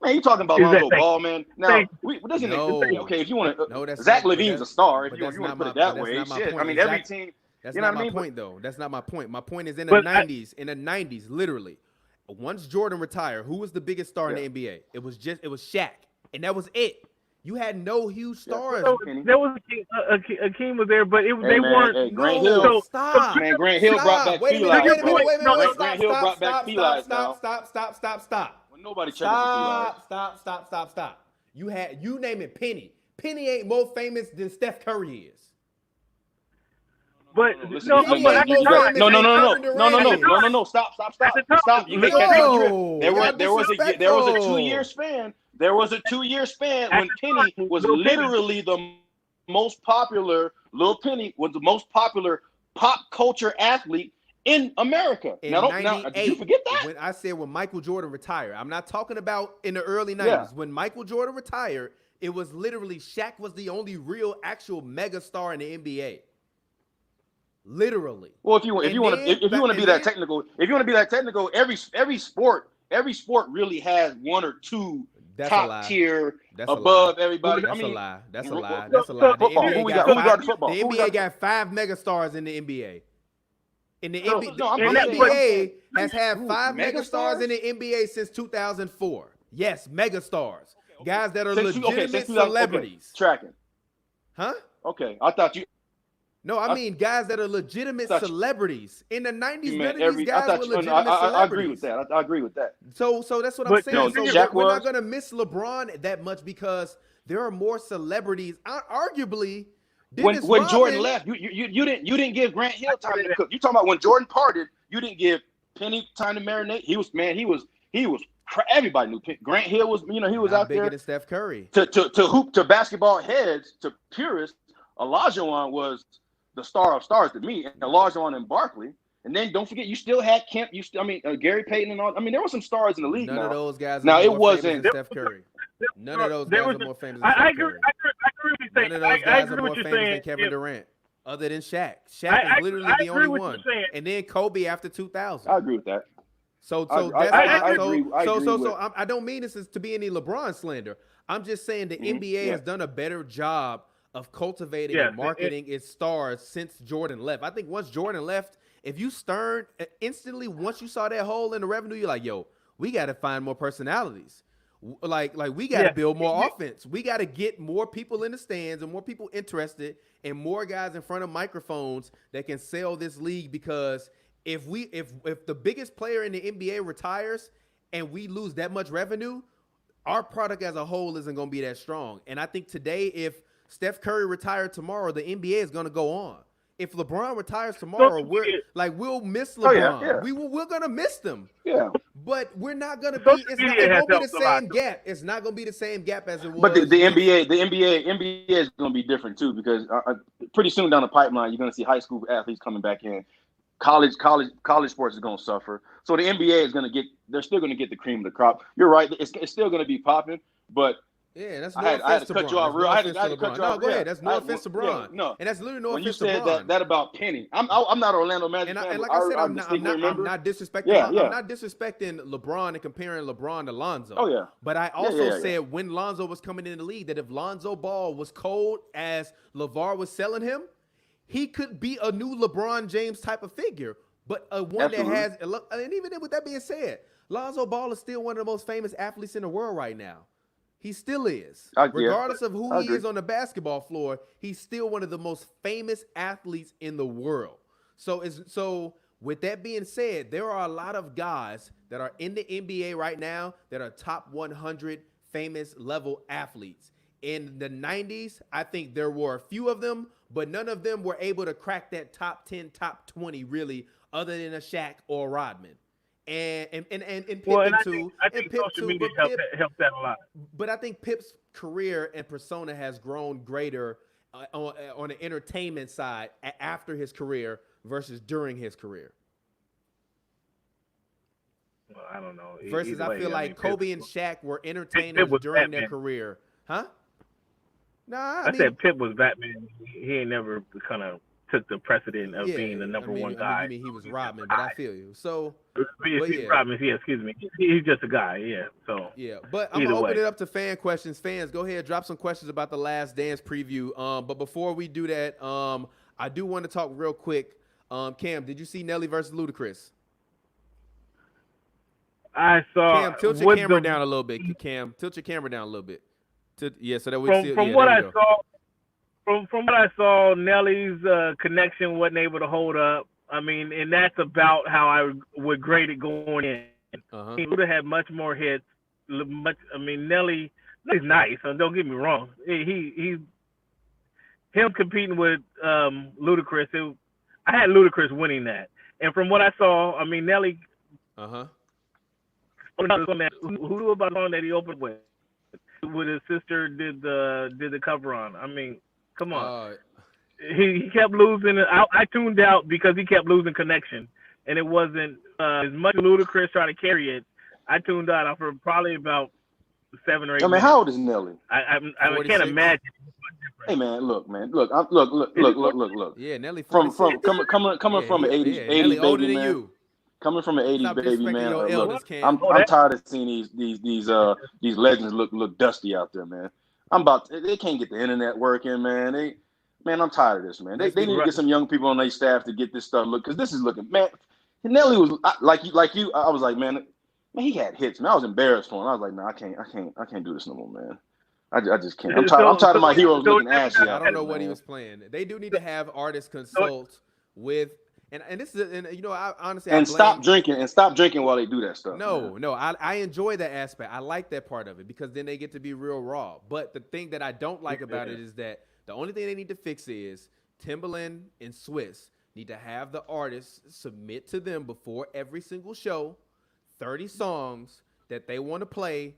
Man, you talking about Lonzo Ball, man? Now, okay, if you want to, Zach LaVine's a star. If you want to put it that way, shit. I mean, every team. That's not my point, though. That's not my point. My point is in the 90s, literally. Once Jordan retired, who was the biggest star in the NBA? It was Shaq, and that was it. You had no huge stars. There was Akeem was there, but they weren't. Grant Hill. Stop. Man, Grant Hill brought back Felix. Grant Hill brought back Felix now. Stop. When nobody checking for Felix. Stop. You name it, Penny. Penny ain't more famous than Steph Curry is. But no. Stop. You there was a 2-year span. There was a 2-year span when Penny was literally the most popular. Lil Penny was the most popular pop culture athlete in America. Now, did you forget that? When I said when Michael Jordan retired, I'm not talking about in the early 90s. Yeah. When Michael Jordan retired, it was literally Shaq was the only real actual mega star in the NBA. Literally. Well, if you want to be that technical, every sport really has one or two top tier above everybody. That's a lie. That's a lie. The NBA got 5 megastars in the NBA. In the NBA has had 5 megastars in the NBA since 2004. Yes, megastars. Guys that are legitimate celebrities. Tracking. Huh? Okay, I thought you. No, I mean guys that are legitimate celebrities. In the 90s, none of these guys were legitimate celebrities. I agree with that. I agree with that. So that's what I'm saying. We're not going to miss LeBron that much because there are more celebrities. Arguably, when Jordan left, you didn't give Grant Hill time to cook. You talking about when Jordan parted, you didn't give Penny time to marinate. He was everybody knew Grant Hill was he was not out bigger there than Steph Curry to hoop to basketball heads to purists. Olajuwon was the star of stars to me, and Olajuwon and Barkley. And then don't forget, you still had Kemp. Gary Payton and all. I mean, there were some stars in the league. None of those guys. Now it wasn't Steph Curry. None of those guys are more famous than Steph Curry. None of those guys are more famous than Kevin Durant, other than Shaq. Shaq is literally the only one. And then Kobe after 2000. I agree with that. I don't mean this is to be any LeBron slander. I'm just saying the NBA has done a better job of cultivating and marketing its stars since Jordan left. I think once Jordan left, if you stern instantly once you saw that hole in the revenue, you're like, yo, we got to find more personalities. Like we got to build more offense. We got to get more people in the stands and more people interested and more guys in front of microphones that can sell this league. Because if the biggest player in the NBA retires and we lose that much revenue, our product as a whole isn't going to be that strong. And I think today, if Steph Curry retired tomorrow, the NBA is going to go on. If LeBron retires tomorrow, we'll miss LeBron. We're gonna miss them. Yeah. But we're not gonna be. It won't be the same gap. It's not gonna be the same gap as it was. But the NBA is gonna be different too, because pretty soon down the pipeline, you're gonna see high school athletes coming back in. College sports is gonna suffer. So the NBA is gonna get. They're still gonna get the cream of the crop. You're right. It's still gonna be popping, but. Yeah, that's no offense to Bron. I had to cut you off. No, go ahead. That's no offense to Bron. No, and that's literally no offense to Bron. When you said that about Penny, I'm not Orlando Magic fan. And like I said, I'm not disrespecting. I'm not disrespecting LeBron and comparing LeBron to Lonzo. Oh yeah. But I also said when Lonzo was coming in the league that if Lonzo Ball was cold as LeVar was selling him, he could be a new LeBron James type of figure. But one that has, and even with that being said, Lonzo Ball is still one of the most famous athletes in the world right now. He still is. Regardless of who he is on the basketball floor, he's still one of the most famous athletes in the world. So with that being said, there are a lot of guys that are in the NBA right now that are top 100 famous level athletes. In the 90s, I think there were a few of them, but none of them were able to crack that top 10, top 20 really, other than a Shaq or Rodman. And Pip too. I think social media helped that a lot. But I think Pip's career and persona has grown greater on the entertainment side after his career versus during his career. Well, I don't know. Versus I feel like Kobe and Shaq were entertainers during their career. Huh? Nah, I said Pip was Batman. He ain't never kind of took the precedent of being the number one guy. I mean, he was Rodman, but I feel you. So, Rodman, excuse me. He's just a guy, So but I'm gonna open it up to fan questions. Fans, go ahead, drop some questions about the Last Dance preview. But before we do that, I do want to talk real quick. Cam, did you see Nelly versus Ludacris? I saw. Cam, tilt your camera down a little bit. Cam, tilt your camera down a little bit. So that we see. From what I saw. From what I saw, Nelly's connection wasn't able to hold up. I mean, and that's about how I would grade it going in. He would have had much more hits. Nelly's nice. So don't get me wrong. Him competing with Ludacris. I had Ludacris winning that. And from what I saw, Nelly. Who about the song that he opened with his sister did the cover on? Come on. He kept losing. I tuned out because he kept losing connection. And it wasn't as much Ludacris trying to carry it. I tuned out after probably about 7 or 8 minutes. How old is Nelly? I can't imagine. Hey, man, look. Yeah, Nelly. Coming from an 80s baby, man. You. Coming from an 80s baby, man. I'm tired of seeing these legends look dusty out there, man. They can't get the internet working, man. I'm tired of this, man. They need to get some young people on their staff to get this stuff because this is looking, man. Nelly was like you. I was like, man, he had hits, man. I was embarrassed for him. I was like, no, I can't do this no more, man. I just can't. I'm tired of my heroes looking ashy. I don't know what he was playing. They do need to have artists consult with. And this is, I honestly, stop drinking while they do that stuff. No, I enjoy that aspect. I like that part of it because then they get to be real raw. But the thing that I don't like about it is that the only thing they need to fix is Timbaland and Swiss need to have the artists submit to them before every single show 30 songs that they want to play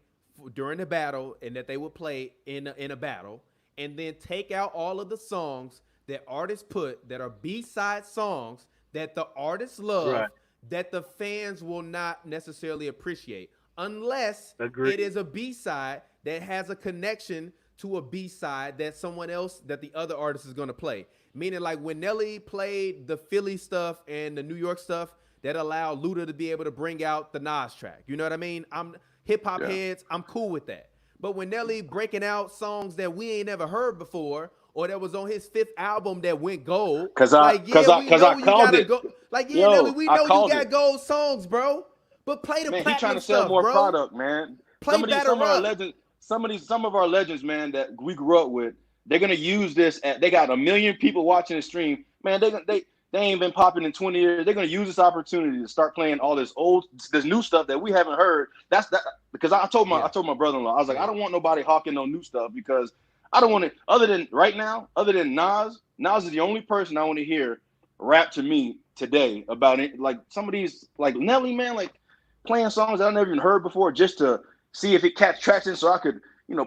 during the battle and that they would play in a battle, and then take out all of the songs that artists put that are B-side songs that the artists love, that the fans will not necessarily appreciate unless it is a B-side that has a connection to a B-side that someone else, that the other artist is going to play. Meaning like when Nelly played the Philly stuff and the New York stuff, that allowed Luda to be able to bring out the Nas track. You know what I mean? I'm hip-hop heads. I'm cool with that. But when Nelly breaking out songs that we ain't never heard before, or that was on his 5th album that went gold, Cause like we I know you called gotta it. go. Like Nelly, Yo, we I know you called got it. gold songs, bro. But play the Man, he trying platinum to sell stuff, more bro. product, man. Play Some Better of our Up. legends, some of our legends, man, that we grew up with, they're gonna use this. They got 1 million people watching the stream, man. They ain't been popping in 20 years. They're gonna use this opportunity to start playing all this new stuff that we haven't heard. That's that because I told my brother-in-law, I was like, I don't want nobody hawking no new stuff because I don't want it. Other than right now, other than Nas is the only person I want to hear rap to me today about it. Like some of these, like Nelly, man, like playing songs I never even heard before just to see if it catch traction so I could,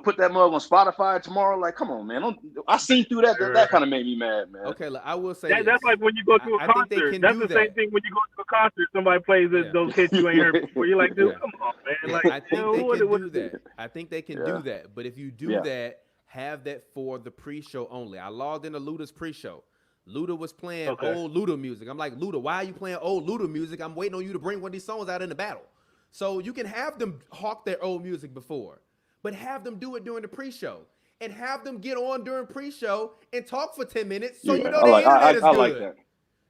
put that mug on Spotify tomorrow. Like, come on, man. I seen through that. That kind of made me mad, man. Okay, look, I will say this. That's like when you go to a I think they concert. can That's do the same that. thing when you go to a concert. Somebody plays those hits you ain't heard before. You're like, dude, come on, man. Yeah, Like, I think they can do that. I think they can do that. But if you do that, have that for the pre-show only. I logged into Luda's pre-show. Luda was playing old Luda music. I'm like, Luda, why are you playing old Luda music? I'm waiting on you to bring one of these songs out in the battle. So you can have them hawk their old music before, but have them do it during the pre-show. And have them get on during pre-show and talk for 10 minutes so you know the internet is good. I like that.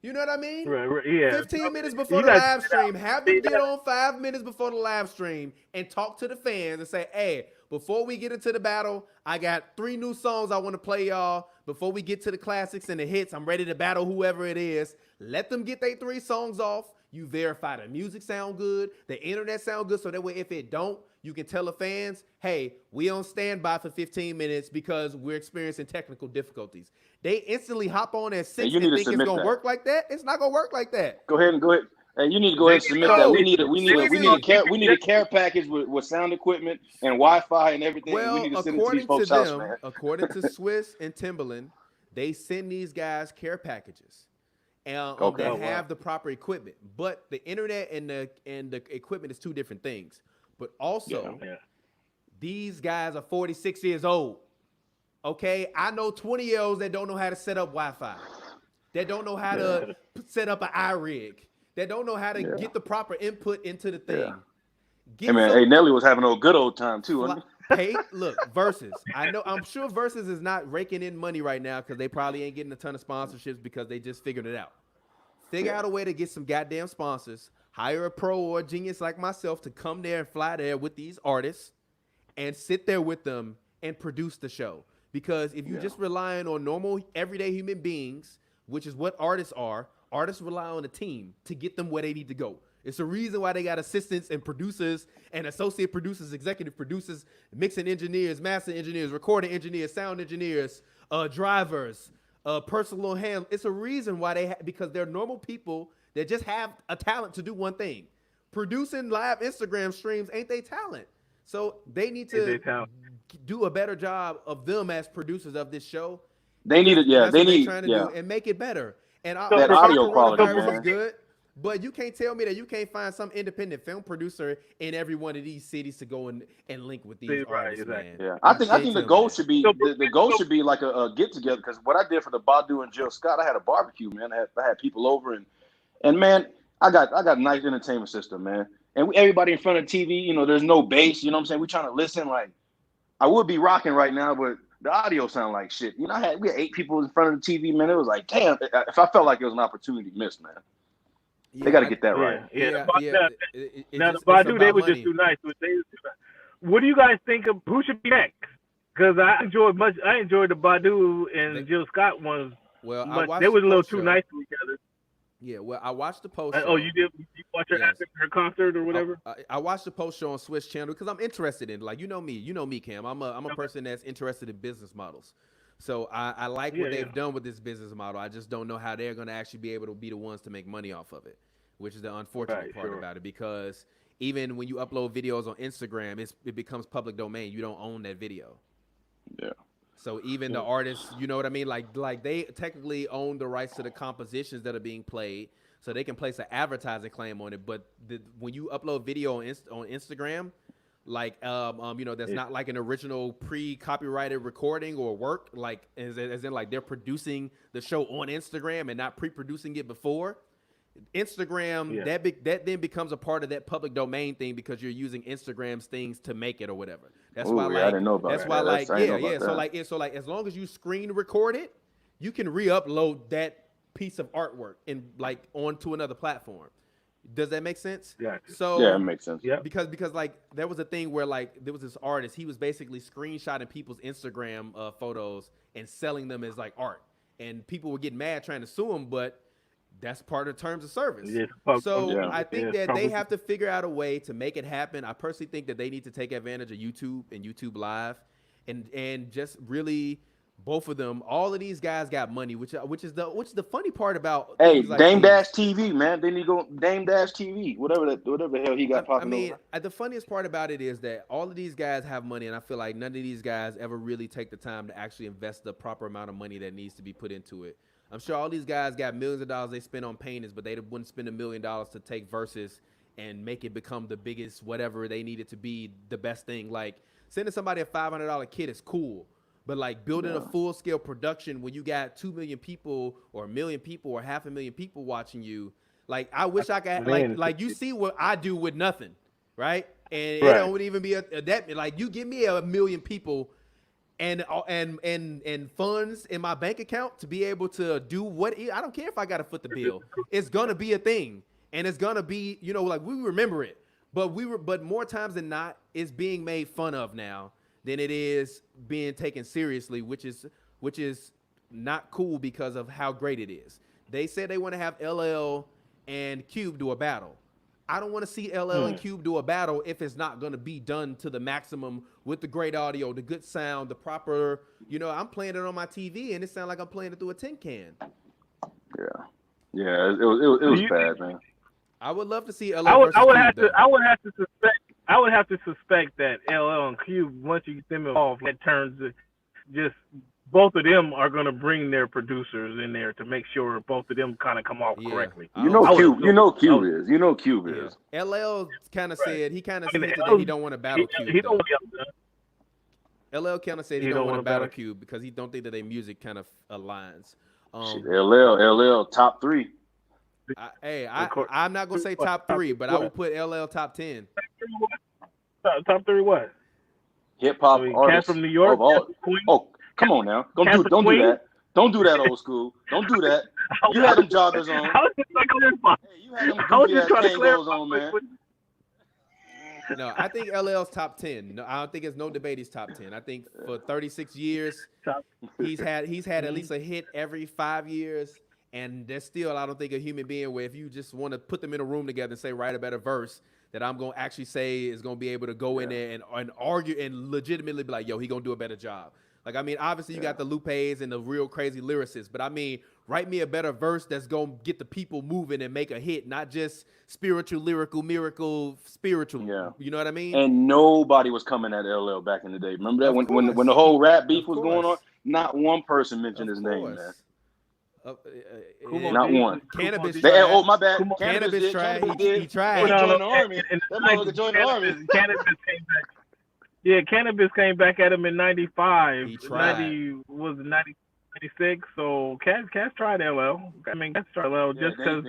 You know what I mean? Right, yeah. 15 minutes before the live stream. Have them get on 5 minutes before the live stream and talk to the fans and say, hey, before we get into the battle, I got 3 new songs I want to play y'all. Before we get to the classics and the hits, I'm ready to battle whoever it is. Let them get their 3 songs off. You verify the music sound good, the internet sound good, so that way if it don't, you can tell the fans, hey, we on standby for 15 minutes because we're experiencing technical difficulties. They instantly hop on at 6 and think it's going to work like that. It's not going to work like that. Go ahead. Hey, you need to go ahead and submit that. We need a care package with sound equipment and Wi-Fi and everything. Well, we need to send it to these folks' house, man. According to Swiss and Timbaland, they send these guys care packages. That have the proper equipment, but the internet and the equipment is 2 different things. But also, these guys are 46 years old. Okay, I know 20-year-olds that don't know how to set up Wi-Fi, that don't know how to set up an iRig, that don't know how to get the proper input into the thing. Hey, Nelly was having a good old time too, wasn't he? Hey, look, Verzuz. I'm sure Verzuz is not raking in money right now because they probably ain't getting a ton of sponsorships because they just figured it out. Figure out a way to get some goddamn sponsors. Hire a pro or a genius like myself to come there and fly there with these artists and sit there with them and produce the show. Because if you're just relying on normal, everyday human beings, which is what artists are, artists rely on a team to get them where they need to go. It's the reason why they got assistants and producers and associate producers, executive producers, mixing engineers, master engineers, recording engineers, sound engineers, drivers, personal hand. It's a reason why because they're normal people that just have a talent to do one thing. Producing live Instagram streams ain't they talent. So they need to do a better job of them as producers of this show. They need it, They need trying to do and make it better. And that audio quality, man. Is good. But you can't tell me that you can't find some independent film producer in every one of these cities to go and link with these artists, man. Yeah, I think the goal should be the goal should be like a get together. Because what I did for the Badu and Jill Scott, I had a barbecue, man. I had people over and man, I got a nice entertainment system, man. And everybody in front of TV, there's no bass. You know what I'm saying? We trying to listen. Like I would be rocking right now, but the audio sound like shit. We had 8 people in front of the TV, man. It was like, damn. If I felt like it was an opportunity missed, man. They got to get that right. Now the Badu, they were just too nice. What do you guys think of who should be next? Because I enjoyed the Badu and Jill Scott ones. Well, they were a little too nice to each other. Yeah, well, I watched the post. Oh, you did? You watch her concert or whatever? I watched the post show on Swiss channel because I'm interested in, like, you know me, Cam. I'm a person that's interested in business models. So I like what they've done with this business model. I just don't know how they're going to actually be able to be the ones to make money off of it, which is the unfortunate part about it. Because even when you upload videos on Instagram, it becomes public domain. You don't own that video. Yeah. So even the artists, you know what I mean? Like they technically own the rights to the compositions that are being played, so they can place an advertising claim on it. But when you upload video on Instagram, like that's not like an original pre-copyrighted recording or work, like as in like they're producing the show on Instagram and not pre-producing it before. Instagram that then becomes a part of that public domain thing because you're using Instagram's things to make it or whatever. That's Ooh, why, yeah, I like, didn't know about that's that. why, That's- like, I didn't know yeah, about yeah. that. So like, as long as you screen record it, you can re-upload that piece of artwork and like onto another platform. Does that make sense? Gotcha. Yeah, it So makes sense. Yeah. because like there was a thing where like there was this artist, he was basically screenshotting people's Instagram photos and selling them as like art, and people were getting mad trying to sue him, but that's part of terms of service. Yes, So Yeah. I think that they have to figure out a way to make it happen. I personally think that they need to take advantage of YouTube and YouTube Live, and just really both of them. All of these guys got money, which is the funny part about Hey, things like Dame these. Dash TV, man. They need to go Dame Dash TV, whatever the hell he got I popping mean, over. the funniest part about it is that all of these guys have money, and I feel like none of these guys ever really take the time to actually invest the proper amount of money that needs to be put into it. I'm sure all these guys got millions of dollars they spend on paintings, but they wouldn't spend $1 million to take Verzuz and make it become the biggest whatever they need it to be, the best thing. Like sending somebody a $500 kit is cool, but like building a full scale production when you got 2 million people or 1 million people or 500,000 people watching you. Like I wish I could like you see what I do with nothing, right? And it don't even be that like you give me 1 million people and funds in my bank account to be able to do what I don't care if I got to foot the bill. It's gonna be a thing, and it's gonna be like we remember it, but more times than not, it's being made fun of now than it is being taken seriously, which is not cool because of how great it is. They said they want to have LL and Cube do a battle. I don't want to see LL and Cube do a battle if it's not going to be done to the maximum with the great audio, the good sound, the proper, I'm playing it on my TV and it sounds like I'm playing it through a tin can. Yeah, it was bad, man. I would love to see LL I would versus Cube, have though. to suspect that LL and Cube, once you get them involved, that turns just both of them are going to bring their producers in there to make sure both of them kind of come off correctly. Cube is. LL kind of said he kind of hinted that he don't want to battle Cube. LL kind of said he don't want to battle Cube because he don't think that their music kind of aligns. LL top 3. I'm not gonna say top 3, but I will put LL top 10. Top 3 what? Hip hop artists from New York. Oh, come on now! Don't do that! Don't do that, old school! Don't do that! You had them joggers on. You had them goofy ass Kangos on, man. No, I think LL's top 10. No, I don't think it's no debate. He's top 10. I think for 36 years, he's had at least a hit every 5 years. And there's still, I don't think, a human being where if you just want to put them in a room together and say, write a better verse, that I'm going to actually say is going to be able to go in there and argue and legitimately be like, yo, he going to do a better job. Like, I mean, obviously you got the Lupes and the real crazy lyricists, but I mean, write me a better verse that's going to get the people moving and make a hit, not just spiritual, lyrical, miracle, spiritual. Yeah. You know what I mean? And nobody was coming at LL back in the day. Remember that when the whole rap beef was going on? Not one person mentioned his name, man. Not one. Cannabis. Oh, my bad. Cannabis tried. He tried. He joined the army. That motherfucker joined the army. Cannabis came back. Yeah, Cannabis came back at him in 95. He tried. 96. So Cass tried LL. I mean, Cass tried LL just because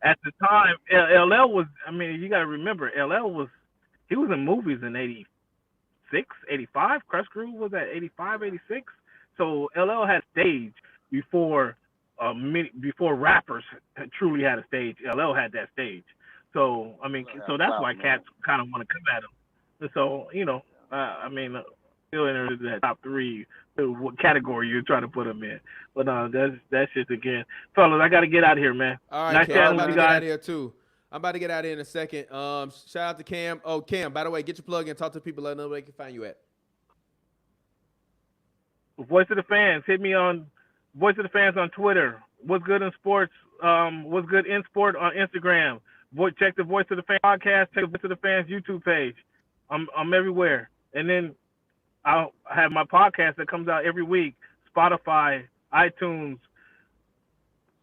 at the time LL was. I mean, you got to remember LL was. He was in movies in 86, 85. Crush Groove was at 85, 86. So LL had stage before rappers truly had a stage. LL had that stage. So I mean, so that's why cats kind of want to come at him. And so I mean, still in that top 3. What category you're trying to put him in? But that's just again, fellas. I got to get out of here, man. All right, nice Cam, I'm about to get out of here too. I'm about to get out of here in a second. Shout out to Cam. Oh, Cam, by the way, get your plug in. Talk to people. Let them know where they can find you at. Voice of the Fans. Hit me on Voice of the Fans on Twitter. What's good in sports? What's good in sport on Instagram? Check the Voice of the Fans podcast. Check the Voice of the Fans YouTube page. I'm everywhere. And then I'll have my podcast that comes out every week. Spotify, iTunes,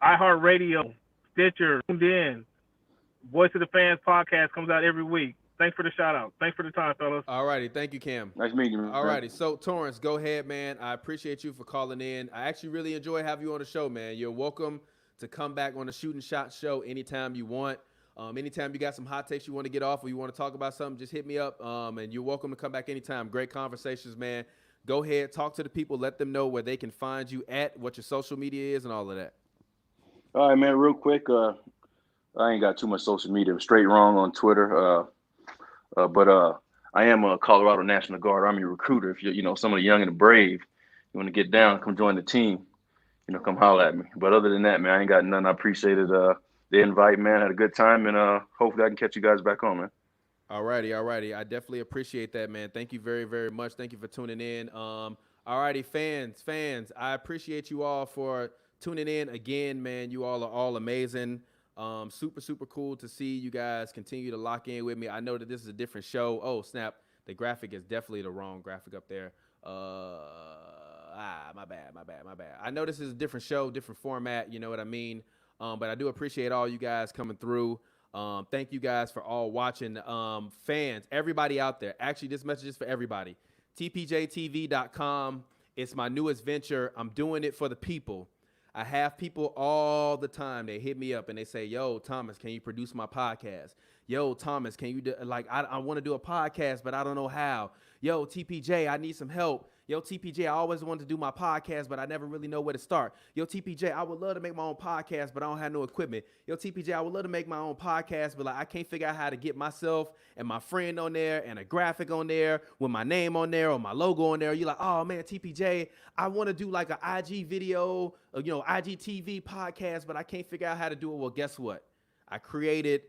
iHeartRadio, Stitcher, tuned in. Voice of the Fans podcast comes out every week. Thanks for the shout out. Thanks for the time, fellas. All righty. Thank you, Cam. Nice meeting you, man. All righty. So, Torrance, go ahead, man. I appreciate you for calling in. I actually really enjoy having you on the show, man. You're welcome to come back on the Shooting Shot show anytime you want. Anytime you got some hot takes you want to get off or you want to talk about something, just hit me up. And you're welcome to come back anytime. Great conversations, man. Go ahead, talk to the people, let them know where they can find you at, what your social media is, and all of that. All right, man. Real quick, I ain't got too much social media. Straight wrong on Twitter. But I am a Colorado National Guard Army recruiter. If you're, some of the young and the brave, you want to get down, come join the team. Come holler at me. But other than that, man, I ain't got nothing. I appreciated the invite, man. Had a good time, and hopefully I can catch you guys back on, man. All righty. I definitely appreciate that, man. Thank you very, very much. Thank you for tuning in. All righty, fans, I appreciate you all for tuning in again, man. You all are all amazing. Super, super cool to see you guys continue to lock in with me. I know that this is a different show. Oh, snap. The graphic is definitely the wrong graphic up there. My bad. I know this is a different show, different format, you know what I mean? But I do appreciate all you guys coming through. Thank you guys for all watching. Fans, everybody out there. Actually, this message is for everybody. TPJtv.com. It's my newest venture. I'm doing it for the people. I have people all the time. They hit me up and they say, yo, Thomas, can you produce my podcast? Yo, Thomas, can you do, I want to do a podcast, but I don't know how. Yo, TPJ, I need some help. Yo, TPJ, I always wanted to do my podcast, but I never really know where to start. Yo, TPJ, I would love to make my own podcast, but I don't have no equipment. Yo, TPJ, I would love to make my own podcast, but I can't figure out how to get myself and my friend on there and a graphic on there with my name on there or my logo on there. You're like, oh man, TPJ, I want to do like an IG video, IGTV podcast, but I can't figure out how to do it. Well, guess what? I created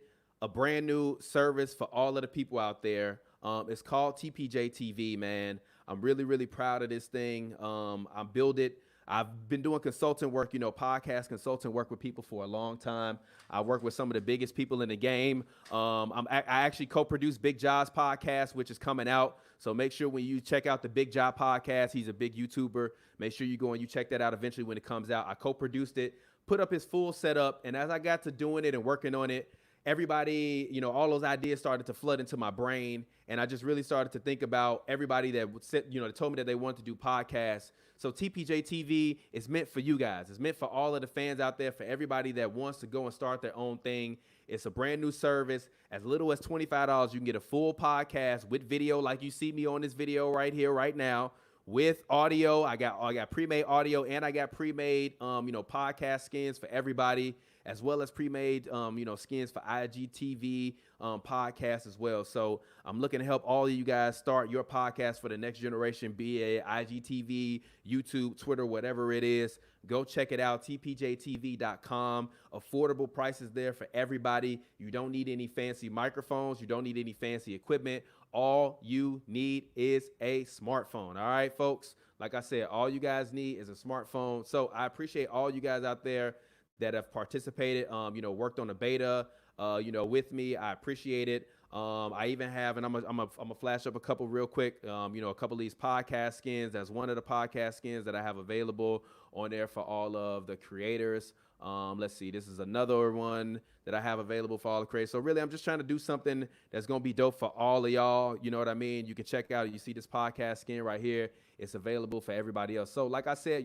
a brand new service for all of the people out there. It's called TPJtv, man. I'm really, really proud of this thing. I built it. I've been doing consulting work, podcast consulting work with people for a long time. I work with some of the biggest people in the game. I actually co-produce Big Job's podcast, which is coming out. So make sure when you check out the Big Job podcast, he's a big YouTuber. Make sure you go and you check that out eventually when it comes out. I co-produced it, put up his full setup. And as I got to doing it and working on it, everybody, all those ideas started to flood into my brain. And I just really started to think about everybody that told me that they wanted to do podcasts. So TPJtv is meant for you guys. It's meant for all of the fans out there, for everybody that wants to go and start their own thing. It's a brand new service. As little as $25, you can get a full podcast with video like you see me on this video right here, right now. With audio, I got pre-made audio and I got pre-made, podcast skins for everybody, as well as pre-made, skins for IGTV podcasts as well. So I'm looking to help all of you guys start your podcast for the next generation, be it IGTV, YouTube, Twitter, whatever it is. Go check it out, TPJtv.com. Affordable prices there for everybody. You don't need any fancy microphones. You don't need any fancy equipment. All you need is a smartphone. All right, folks? Like I said, all you guys need is a smartphone. So I appreciate all you guys out there that have participated, worked on the beta, with me. I appreciate it. I even have, and I'm gonna flash up a couple real quick, a couple of these podcast skins. That's one of the podcast skins that I have available on there for all of the creators. Let's see, this is another one that I have available for all the creators. So really, I'm just trying to do something that's going to be dope for all of y'all. You know what I mean? You can check out, you see this podcast skin right here. It's available for everybody else. So like I said,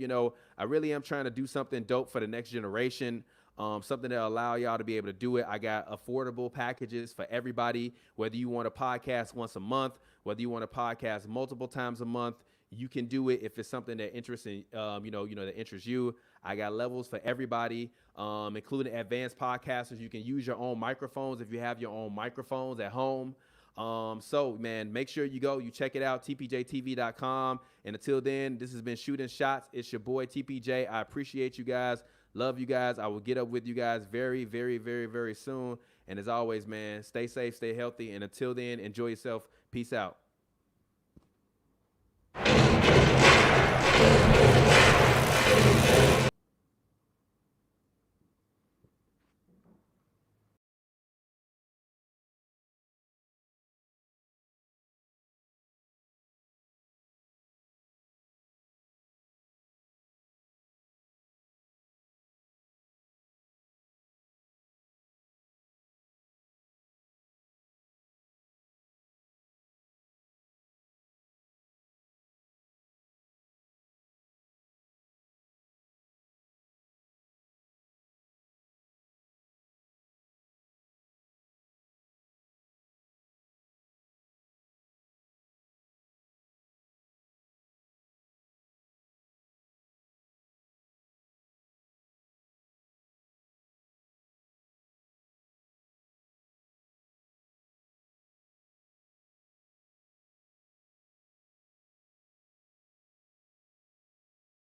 I really am trying to do something dope for the next generation. Something that allow y'all to be able to do it. I got affordable packages for everybody, whether you want a podcast once a month, whether you want a podcast multiple times a month. You can do it if it's something that interests, that interests you. I got levels for everybody, including advanced podcasters. You can use your own microphones if you have your own microphones at home. So, man, make sure you check it out, TPJtv.com. And until then, this has been Shooting Shots. It's your boy, TPJ. I appreciate you guys. Love you guys. I will get up with you guys very, very, very, very soon. And as always, man, stay safe, stay healthy. And until then, enjoy yourself. Peace out.